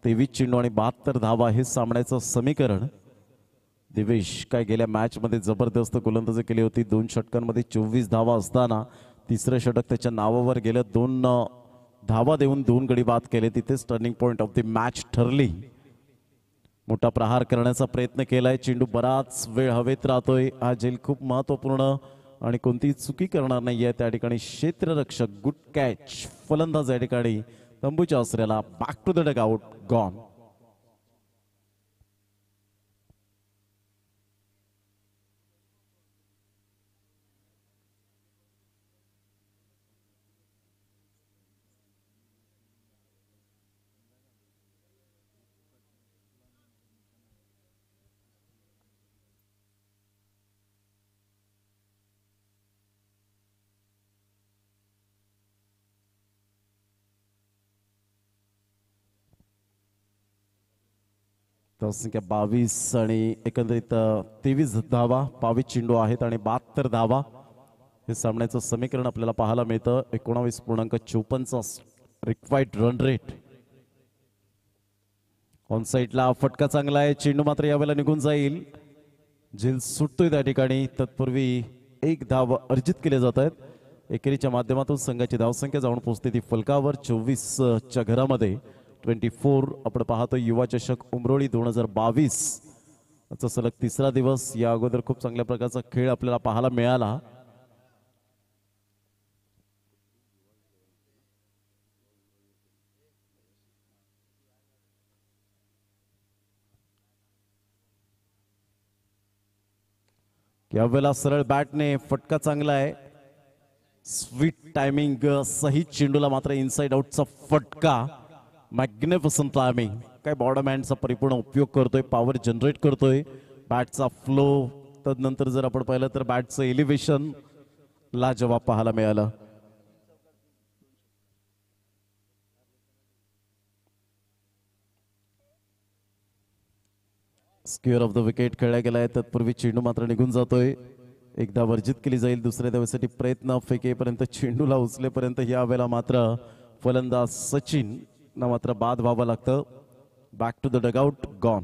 23 चेंडू आणि 72 धावा हे सामन्याचं समीकरण. दिवेश काय गेल्या मॅच मध्ये जबरदस्त गोलंदाजी केली होती. 2 षटकांमध्ये 24 धावा असताना तिसरं षटक त्याच्या नावावर गेलं. 2 धावा देऊन 2 गडी बाद केले. तिथेच turning point of the match ठरली. मोठा प्रहार करण्याचा प्रयत्न केलाय. चेंडू बराच वेळ हवेत राहतोय. हा झेल खूप महत्वपूर्ण आणि कोणतीही चुकी करणार नाहीये त्या ठिकाणी क्षेत्ररक्षक. Good catch. फलंदाज या ठिकाणी तंबूच्या आसऱ्याला back to the dugout gone. धावसंख्या 22 आणि एकंदरीत 23 धावा, 22 चेंडू आहेत आणि 72 धावा. हे सामन्याचं समीकरण आपल्याला पाहायला मिळतं. 19.54 रिक्वायर्ड रन रेट. ऑन साईडला फटका चांगला आहे, चेंडू मात्र यावेळेला निघून जाईल. झेल सुटतोय त्या ठिकाणी. तत्पूर्वी एक धाव अर्जित केले जात आहेत. एकेरीच्या माध्यमातून संघाची धावसंख्या जाऊन पोहोचते ती फलकावर 24च्या घरामध्ये. 24 आपण पाहतो युवा चषक उमरोळी 2022 चा सलग तिसरा दिवस. या अगोदर खूप चांगल्या प्रकारचा खेळ आपल्याला पाहायला मिळाला. यावेळेला सरळ बॅटने फटका चांगला आहे. स्वीट टायमिंग सहित चेंडूला मात्र इनसाइड आउटचा फटका. Magnificent timing. काय बॉर्डरमॅनचा परिपूर्ण उपयोग करतोय, पॉवर जनरेट करतोय. बॅटचा फ्लो, तदनंतर जर आपण पाहिलं तर बॅटचं एलिव्हेशन लाजवाब पाहायला मिळालं. स्क्वेअर ऑफ द विकेट खेळला गेलाय. तत्पूर्वी चेंडू मात्र निघून जातोय. एकदा वर्जित केली जाईल. दुसऱ्या धावेसाठी प्रयत्न फेकेपर्यंत, चेंडूला उचलेपर्यंत यावेळेला मात्र फलंदाज सचिन ना मात्र बाद व्हावं लागतं. Back to the dugout, gone.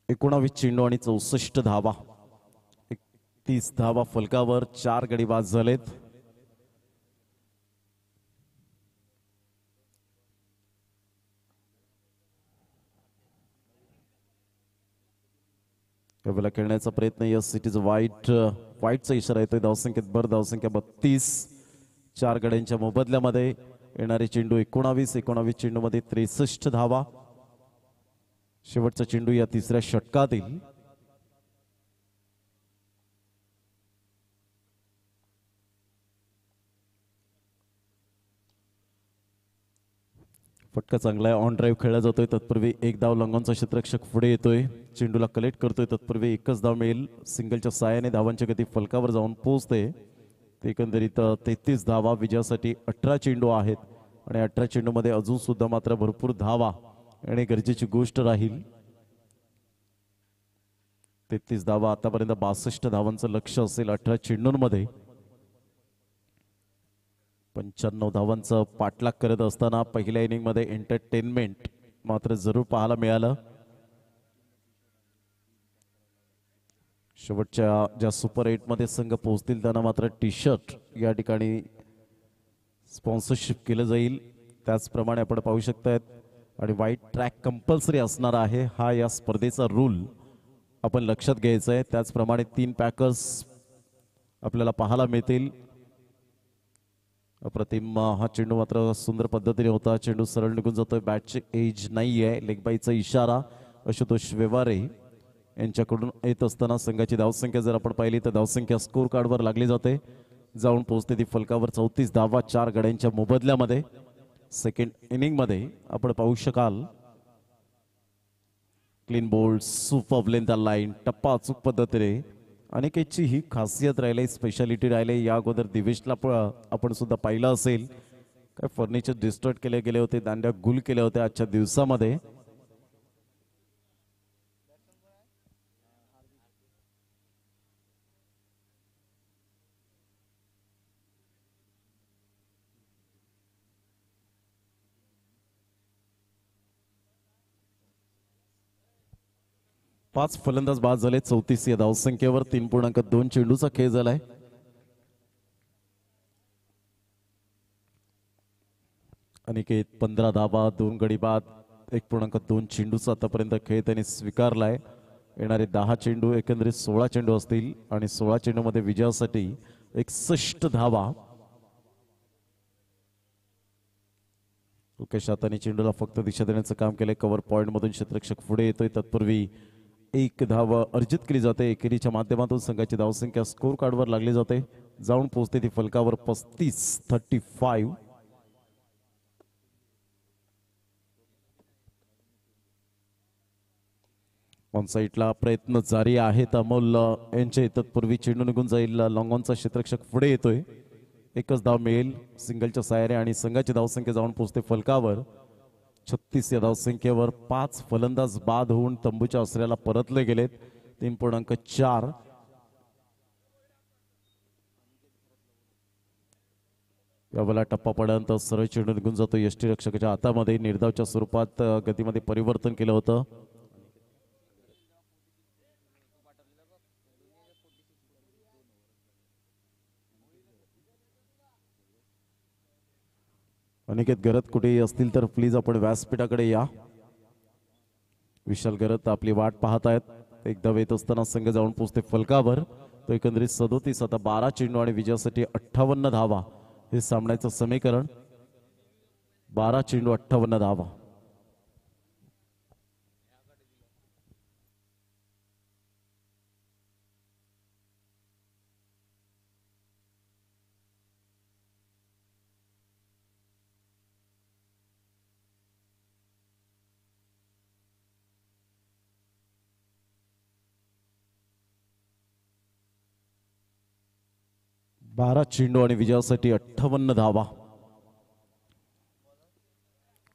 एकोणावीस चेंडू आणि 64 धावा. 31 धावा फलकावर. 4 गडी बाद झालेत. यावेळेला खेळण्याचा प्रयत्न. यस, इट इज वाईटचा इशारा येतोय. धावसंख्येत भर. धावसंख्या 32. 4 गड्यांच्या मोबदल्यामध्ये येणारे चेंडू 19. 19 चेंडू मध्ये 63 धावा. शेवटचा चेंडू या तिसऱ्या षटकातील. फटका चांगला आहे. ऑन ड्राईव्ह खेळला जातोय. तत्पूर्वी एक धाव. लंगॉनचा क्षेत्ररक्षक पुढे येतोय, चेंडूला कलेक्ट करतोय. तत्पूर्वी एकच धाव मिळेल. सिंगलच्या साहाय्याने धावांची गती फलकावर जाऊन पोहोचते. एकंदरीत 33 धावा. विजयासाठी 18 चेंडू आहेत आणि 18 चेंडू मध्ये अजून सुद्धा मात्र भरपूर धावा येणे गरजेची गोष्ट राहील. 33 धावा. आतापर्यंत 62 धावांचं लक्ष असेल 18 चेंडूंमध्ये. 95 धावांचं पाठलाग करत असताना पहिल्या इनिंग मध्ये एंटरटेनमेंट मात्र जरूर पाहायला मिळालं. शेवटच्या ज्या सुपर 8 मध्ये संघ पोहोचतील त्यांना मात्र टी शर्ट या ठिकाणी स्पॉन्सरशिप केलं जाईल. त्याचप्रमाणे आपण पाहू शकतात. आणि व्हाईट ट्रॅक कंपल्सरी असणार आहे. हा या स्पर्धेचा रूल आपण लक्षात घ्यायचा आहे. त्याचप्रमाणे 3 पॅकर्स आपल्याला पाहायला मिळतील. अप्रतिम हा चेंडू मात्र सुंदर पद्धतीने होता. चेंडू सरळ निघून जातोय. बॅटची एज नाही आहे. लेग बायचा इशारा आशुतोष व्यवहारे यांच्याकडून येत असताना संघाची धावसंख्या जर आपण पाहिली तर धावसंख्या स्कोर कार्डवर लागली जाते. जाऊन पोहोचते ती फलकावर 34 धावा 4 गड्यांच्या मोबदल्यामध्ये. सेकंड इनिंग मध्ये आपण पाहू शकाल clean bowled, super length line, टप्पा अचूक पद्धतीने. अनेकेची ही खासियत राहिली, स्पेशालिटी राहिली. या अगोदर दिवेशला आपण सुद्धा पाहिलं असेल. काय फर्निचर डिस्ट्रॉय केले गेले होते, दांड्या गुल केल्या होत्या आजच्या दिवसामध्ये. पाच फलंदाज बाद झाले. 34 या धावसंख्येवर. 3.2 चेंडूचा खेळ झालाय. अनिकेत 15 धावा, 2 गडी बाद, 1.2 चेंडूचा आतापर्यंत खेळ त्यांनी स्वीकारलाय. येणारे 10 चेंडू एकंदरीत 16 चेंडू असतील आणि 16 चेंडू मध्ये विजयासाठी 61 धावा. मुकेश हाताने चेंडूला फक्त दिशा देण्याचं काम केलंय. कव्हर पॉइंट मधून क्षेत्ररक्षक पुढे येतोय. तत्पूर्वी एक धाव अर्जित केली जाते. एकेरीच्या माध्यमातून संघाची धावसंख्या स्कोर कार्डवर लागली जाते. जाऊन पोहोचते ती फलकावर 35. ऑन साईडला प्रयत्न जारी आहेत अमोल यांच्या तत्पूर्वी चेंडू निघून जाईल. लॉंगॉनचा क्षेत्ररक्षक पुढे येतोय. एकच धाव मिळेल सिंगलच्या साहाय्याने आणि संघाची धावसंख्या जाऊन पोहोचते फलकावर 36 या धावसंख्येवर. 5 फलंदाज बाद होऊन तंबूच्या आसऱ्याला परतले गेलेत. 3.4 यावेळेला टप्पा पडल्यानंतर सरळ चेंडू निघून जातो यष्टीरक्षकाच्या हातामध्ये. निर्धावच्या स्वरूपात गतीमध्ये परिवर्तन केलं होतं. अनिकेत गरत कुठेही असतील तर प्लीज आपण व्यासपीठाकडे या. विशाल गरत आपली वाट पाहत आहेत. एकदा येत असताना संघ जाऊन पोहोचते फलकावर. तो एकंदरीत 37 आता 12 चेंडू आणि विजयासाठी 58 धावा हे सामन्याचं समीकरण. 12 चेंडू 58 धावा. बारा चेंडू आणि विजयासाठी 58 धावा.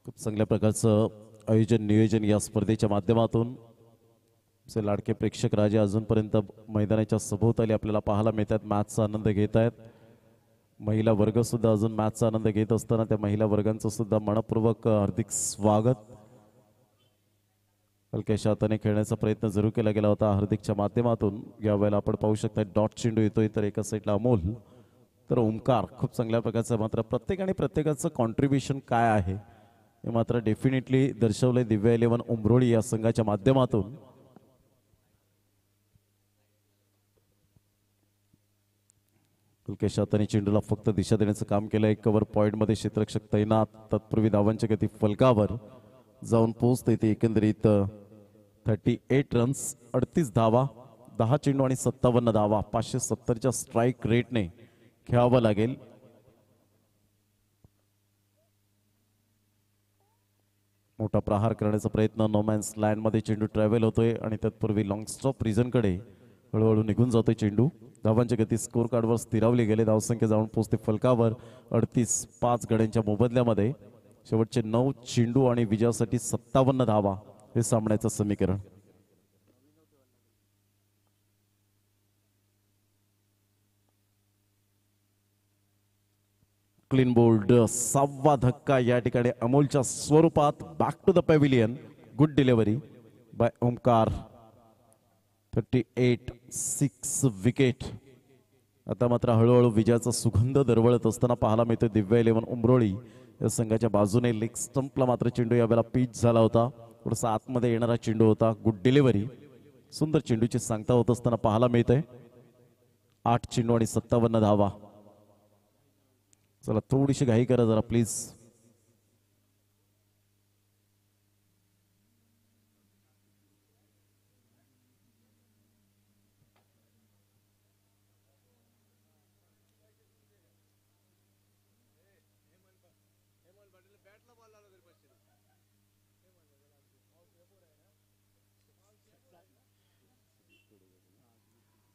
खूप चांगल्या प्रकारचं आयोजन नियोजन या स्पर्धेच्या माध्यमातून लाडके प्रेक्षक राजे अजूनपर्यंत मैदानाच्या सभोवताली आपल्याला पाहायला मिळतात. मॅचचा आनंद घेत आहेत. महिला वर्ग सुद्धा अजून मॅचचा आनंद घेत असताना त्या महिला वर्गांचं सुद्धा मनपूर्वक हार्दिक स्वागत. हलक्याशा हाताने खेळण्याचा प्रयत्न जरूर केला गेला होता हार्दिकच्या माध्यमातून. यावेळेला आपण पाहू शकता डॉट चेंडू येतोय तर एका साईडला अमोल तर ओंकार. खूप चांगल्या प्रकारचं मात्र प्रत्येकाचं कॉन्ट्रीब्युशन काय आहे हे मात्र डेफिनेटली दर्शवलंय दिव्या 11 उमरोळी या संघाच्या माध्यमातून. हलक्याशा हाताने चेंडूला फक्त दिशा देण्याचं काम केलं. एक कव्हर पॉइंटमध्ये क्षेत्ररक्षक तैनात. तत्पूर्वी धावांची गती फलकावर जाऊन पोहोचते ते एकंदरीत 38 रन्स 38 धावा. 10 चेंडू आणि 57 धावा. 570च्या स्ट्राईक रेटने खेळावं लागेल. मोठा प्रहार करण्याचा प्रयत्न. नोमॅन्स लँड मध्ये चेंडू ट्रॅव्हल होतोय आणि तत्पूर्वी लॉंग स्टॉप रिजन कडे हळूहळू निघून जातोय चेंडू. धावांची गती स्कोर कार्डवर स्थिरावली गेले. धावसंख्या जाऊन पोहोचते फलकावर 38. 5 गड्यांच्या मोबदल्यामध्ये शेवटचे 9 चेंडू आणि विजयासाठी 57 धावा हे सामन्याचं समीकरण. क्लीन बोल्ड 6वा धक्का या ठिकाणी अमोलच्या स्वरूपात. Back to the pavilion. Good delivery by Omkar. 38 6 wicket. आता मात्र हळूहळू विजयाचा सुगंध दरवळत असताना पाहायला मिळतो दिव्या 11 उमरोळी या संघाच्या बाजूने. लेग स्टंपला मात्र चेंडू यावेळेला पिच झाला होता. थोडासा आतमध्ये येणारा चेंडू होता. Good delivery. सुंदर चेंडूची सांगता होत असताना पाहायला मिळतंय. 8 चेंडू आणि 57 धावा. चला थोडीशी घाई करा जरा प्लीज.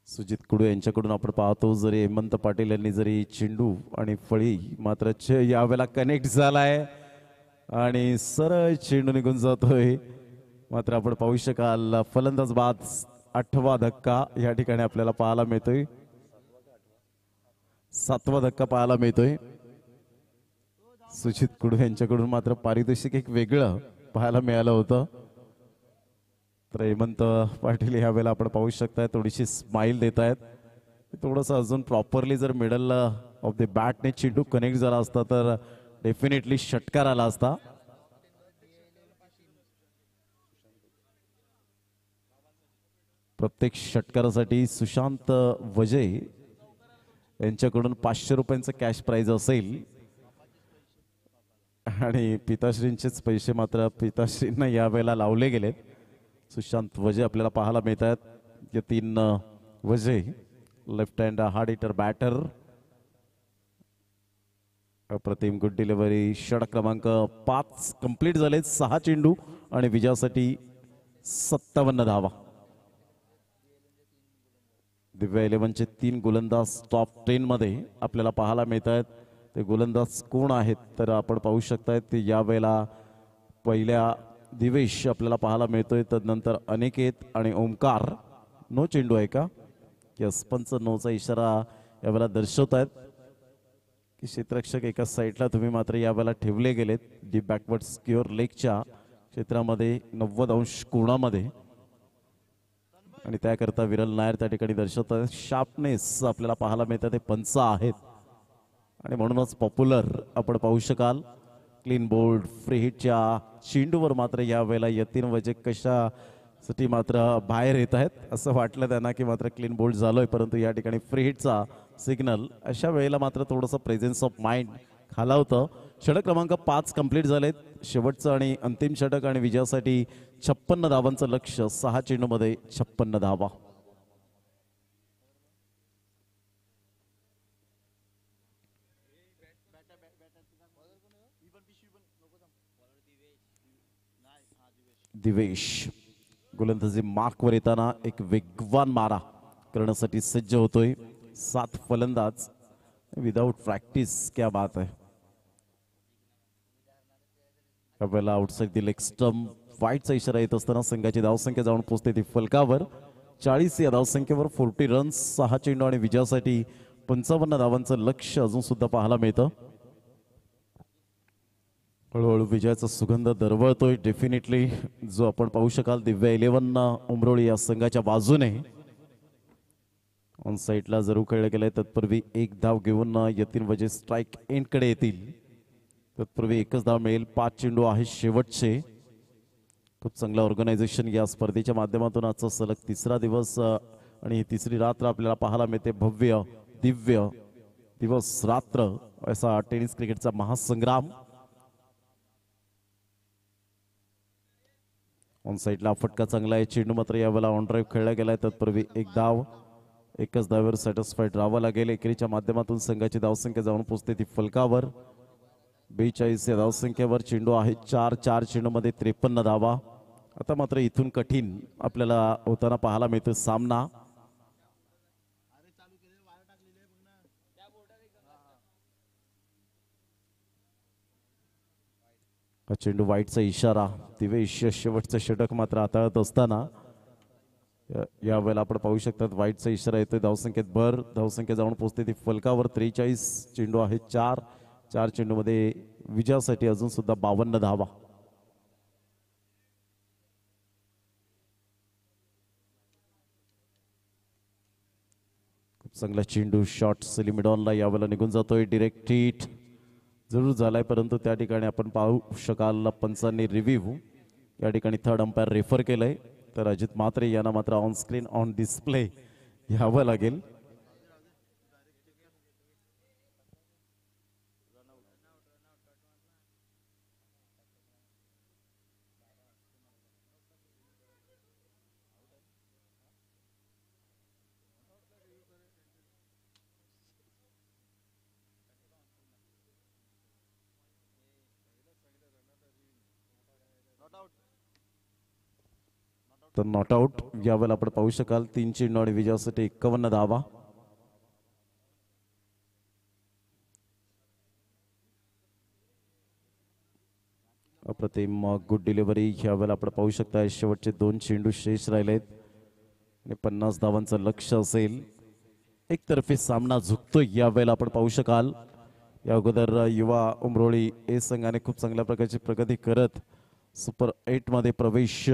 सुजित कुडू यांच्याकडून आपण पाहतो जरी हेमंत पाटील यांनी जरी चेंडू आणि फळी मात्र यावेळेला कनेक्ट झालाय आणि सरळ चेंडू निघून जातोय. मात्र आपण पाहू शकाल फलंदाज बाद. 8वा धक्का या ठिकाणी आपल्याला पाहायला मिळतोय. 7वा धक्का पाहायला मिळतोय. सुजित कुडू यांच्याकडून मात्र पारितोषिक एक वेगळं पाहायला मिळालं होतं. तर हेमंत पाटील यावेळेला आपण पाहू शकताय थोडीशी स्माइल देत आहेत. थोडंसं अजून प्रॉपरली जर मिडल ऑफ द बॅटने चेंडू कनेक्ट झाला असता तर डेफिनेटली षटकार आला असता. प्रत्येक षटकारासाठी सुशांत वजे यांच्याकडून 500 रुपयांचं कॅश प्राइज असेल आणि पिताश्रींचेच पैसे मात्र पिताश्रींना यावेळेला लावले गेलेत. सुशांत वजे आपल्याला पाहायला मिळत आहेत. Yatin Waje left hand hard hitter batter. अप्रतिम गुड डिलिव्हरी. षटक क्रमांक 5 कंप्लीट झाले. 6 चेंडू आणि विजयासाठी 57 धावा. दिव्या 11चे 3 गोलंदाज टॉप 10 मध्ये आपल्याला पाहायला मिळत आहेत. ते गोलंदाज कोण आहेत तर आपण पाहू शकताय ते यावेळेला पहिल्या दिवेश आपल्याला पाहायला मिळतोय. तदनंतर अनिकेत आणि ओमकार. नो चेंडू आहे का की पंच नोचा इशारा यावेळेला दर्शवत आहेत की क्षेत्ररक्षक एका साईडला तुम्ही मात्र यावेळेला ठेवले गेलेत. डी बॅकवर्ड स्क्युअर लेगच्या क्षेत्रामध्ये 90 अंश कोणामध्ये आणि त्याकरता विरल नायर त्या ठिकाणी दर्शवतात. शार्पनेस आपल्याला पाहायला मिळतं ते पंच आहेत आणि म्हणूनच पॉप्युलर आपण पाहू शकाल. क्लीन बोल्ड फ्री हिटच्या चेंडूवर मात्र यावेळेला यतीन वजे कशासाठी मात्र बाहेर येत आहेत असं वाटलं त्यांना की मात्र क्लीन बोल्ड झालोय, परंतु या ठिकाणी फ्री हिटचा सिग्नल. अशा वेळेला मात्र थोडंसं प्रेझेन्स ऑफ माइंड खालावतं. षटक क्रमांक 5 कंप्लीट झालेत. शेवटचं आणि अंतिम षटक आणि विजयासाठी 56 धावांचं लक्ष. 6 चेंडूमध्ये 56 धावा. दिवेश गोलंदाजी मार्कवर येताना एक वेगवान मारा करण्यासाठी सज्ज होतोय. 7 फलंदाज विदाउट प्रॅक्टिस. क्या बात आहे. आपल्याला आउटसाइड दी लेग स्टंप वाईटचा इशारा येत असताना संघाची धावसंख्या जाऊन पोहोचते ती फलकावर. 40 या धावसंख्येवर 40 रन्स. 6 चेंडू आणि विजयासाठी 55 धावांचं लक्ष अजून सुद्धा पाहायला मिळतं. हळूहळू विजयाचा सुगंध दरवळतोय डेफिनेटली जो आपण पाहू शकाल. दिव्या 11 उमरोळी या संघाच्या बाजूने ऑन साईडला जरूर खेळले गेले. तत्पूर्वी एक धाव घेऊन यतीन वजे स्ट्राईक एंड कडे येतील. तत्पूर्वी एकच धाव मिळेल. 5 चेंडू आहेत शेवटचे. खूप चांगलं ऑर्गनायझेशन या स्पर्धेच्या माध्यमातून आजचा सलग 3रा दिवस आणि ही 3री रात्र आपल्याला पाहायला मिळते. भव्य दिव्य दिवस रात्र असा टेनिस क्रिकेटचा महासंग्राम. ऑन साईडला फटका चांगला आहे. चेंडू मात्र यावेळेला ऑन ड्राईव्ह खेळला गेलाय. तत्पूर्वी एक धाव. एकच धावेवर सॅटिस्फाईड राहावं लागेल. एकेरीच्या माध्यमातून संघाची धावसंख्या जाऊन पोहोचते ती फलकावर. 42 या धावसंख्येवर चेंडू आहे 4. 4 चेंडूमध्ये 53 धावा. आता मात्र इथून कठीण आपल्याला होताना पाहायला मिळतो सामना. हा चेंडू वाईटचा इशारा. दिवेश शेवटचं षटक मात्र हाताळत असताना यावेळेला आपण पाहू शकतात वाईटचा इशारा येतोय. धावसंख्येत भर. धावसंख्या जाऊन पोहोचते ती फलकावर. 43 चेंडू आहे 4. 4 चेंडूमध्ये विजयासाठी अजून सुद्धा 52 धावा. खूप चांगला चेंडू शॉट सेलिमिडॉनला यावेळेला निघून जातोय. डिरेक्ट हिट जरूर झालाय, परंतु त्या ठिकाणी आपण पाहू शकाल पंचांनी रिव्ह्यू या ठिकाणी थर्ड अंपायर रेफर केलंय. तर अजित म्हात्रे यांना मात्र ऑन स्क्रीन ऑन डिस्प्ले घ्यावं लागेल. तर नॉट आउट यावेळेला आपण पाहू शकाल. 3 चेंडू आणि विजयासाठी 51 धावा. अप्रतिम गुड डिलिव्हरी यावेळेला आपण पाहू शकता. शेवटचे 2 चेंडू शेष राहिलेत आणि 50 धावांचं लक्ष असेल. एकतर्फी सामना झुकतोय यावेळेला आपण पाहू शकाल. या अगोदर युवा उमरोळी ए संघाने खूप चांगल्या प्रकारची प्रगती करत सुपर 8 मध्ये प्रवेश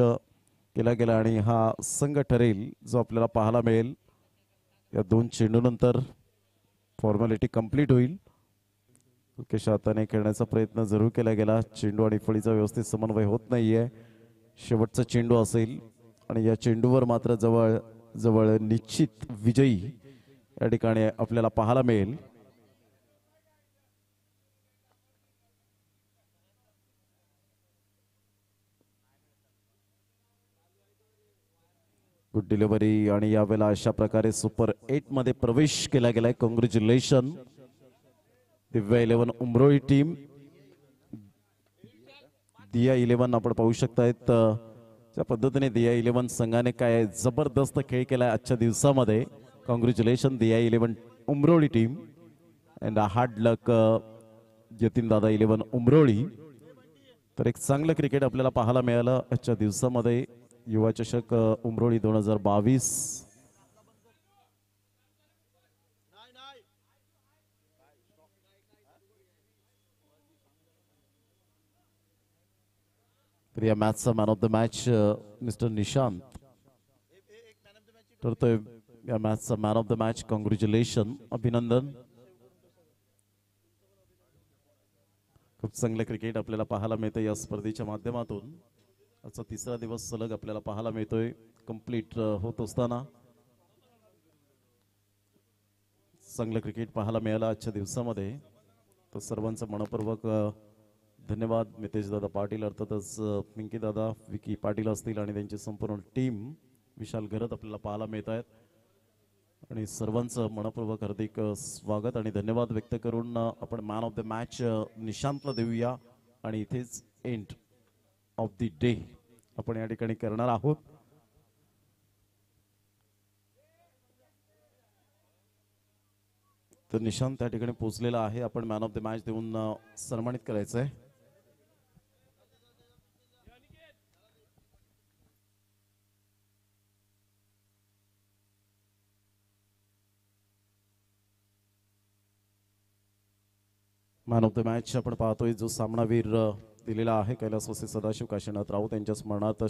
केला गेला आणि हा संघ ठरेल जो आपल्याला पाहायला मिळेल. या 2 चेंडूनंतर फॉर्मॅलिटी कंप्लीट होईल. हलक्याशा हाताने खेळण्याचा प्रयत्न जरूर केला गेला. चेंडू आणि फळीचा व्यवस्थित समन्वय होत नाहीये. शेवटचा चेंडू असेल आणि या चेंडूवर मात्र जवळ जवळ निश्चित विजयी या ठिकाणी आपल्याला पाहायला मिळेल. गुड डिलिव्हरी आणि यावेळेला अशा प्रकारे सुपर 8 मध्ये प्रवेश केला गेलाय. कॉंग्रॅच्युलेशन दिव्या 11 उमरोळी टीम. दिया 11 आपण पाहू शकतायत ज्या पद्धतीने दिया 11 संघाने काय जबरदस्त खेळ केलाय आजच्या दिवसामध्ये. Congratulation Diya 11 Umroli team and hard luck Jatin दादा 11 उमरोळी. तर एक चांगलं क्रिकेट आपल्याला पाहायला मिळालं आजच्या दिवसामध्ये. युवा चषक उमरोळी 2022. तर या मॅचचा man of the match mister Nishant ठरतोय. या मॅचचा man of the match. Congratulation, अभिनंदन. खूप चांगलं क्रिकेट आपल्याला पाहायला मिळतं या स्पर्धेच्या माध्यमातून. आजचा तिसरा दिवस सलग आपल्याला पाहायला मिळतोय कंप्लीट होत असताना. चांगलं क्रिकेट पाहायला मिळालं आजच्या दिवसामध्ये. तर सर्वांचं मनपूर्वक धन्यवाद. मितेश दादा पाटील, अर्थातच पिंकी दादा, विकी पाटील असतील आणि त्यांची संपूर्ण टीम, विशाल घरत आपल्याला पाहायला मिळत आहेत. आणि सर्वांचं मनपूर्वक हार्दिक स्वागत आणि धन्यवाद व्यक्त करून आपण मॅन ऑफ द मॅच निशांतला देऊया. आणि इथेच एंड ऑफ द डे आपण या ठिकाणी करणार आहोत. तर निशांत त्या ठिकाणी पोहोचलेला आहे. आपण मॅन ऑफ द मॅच देऊन सन्मानित करायचं आहे. मॅन ऑफ द मॅच आपण पाहतोय जो सामनावीर दिलेला आहे कैलासवासी सदाशिव काशीनाथ राऊत यांच्या स्मरणार्थ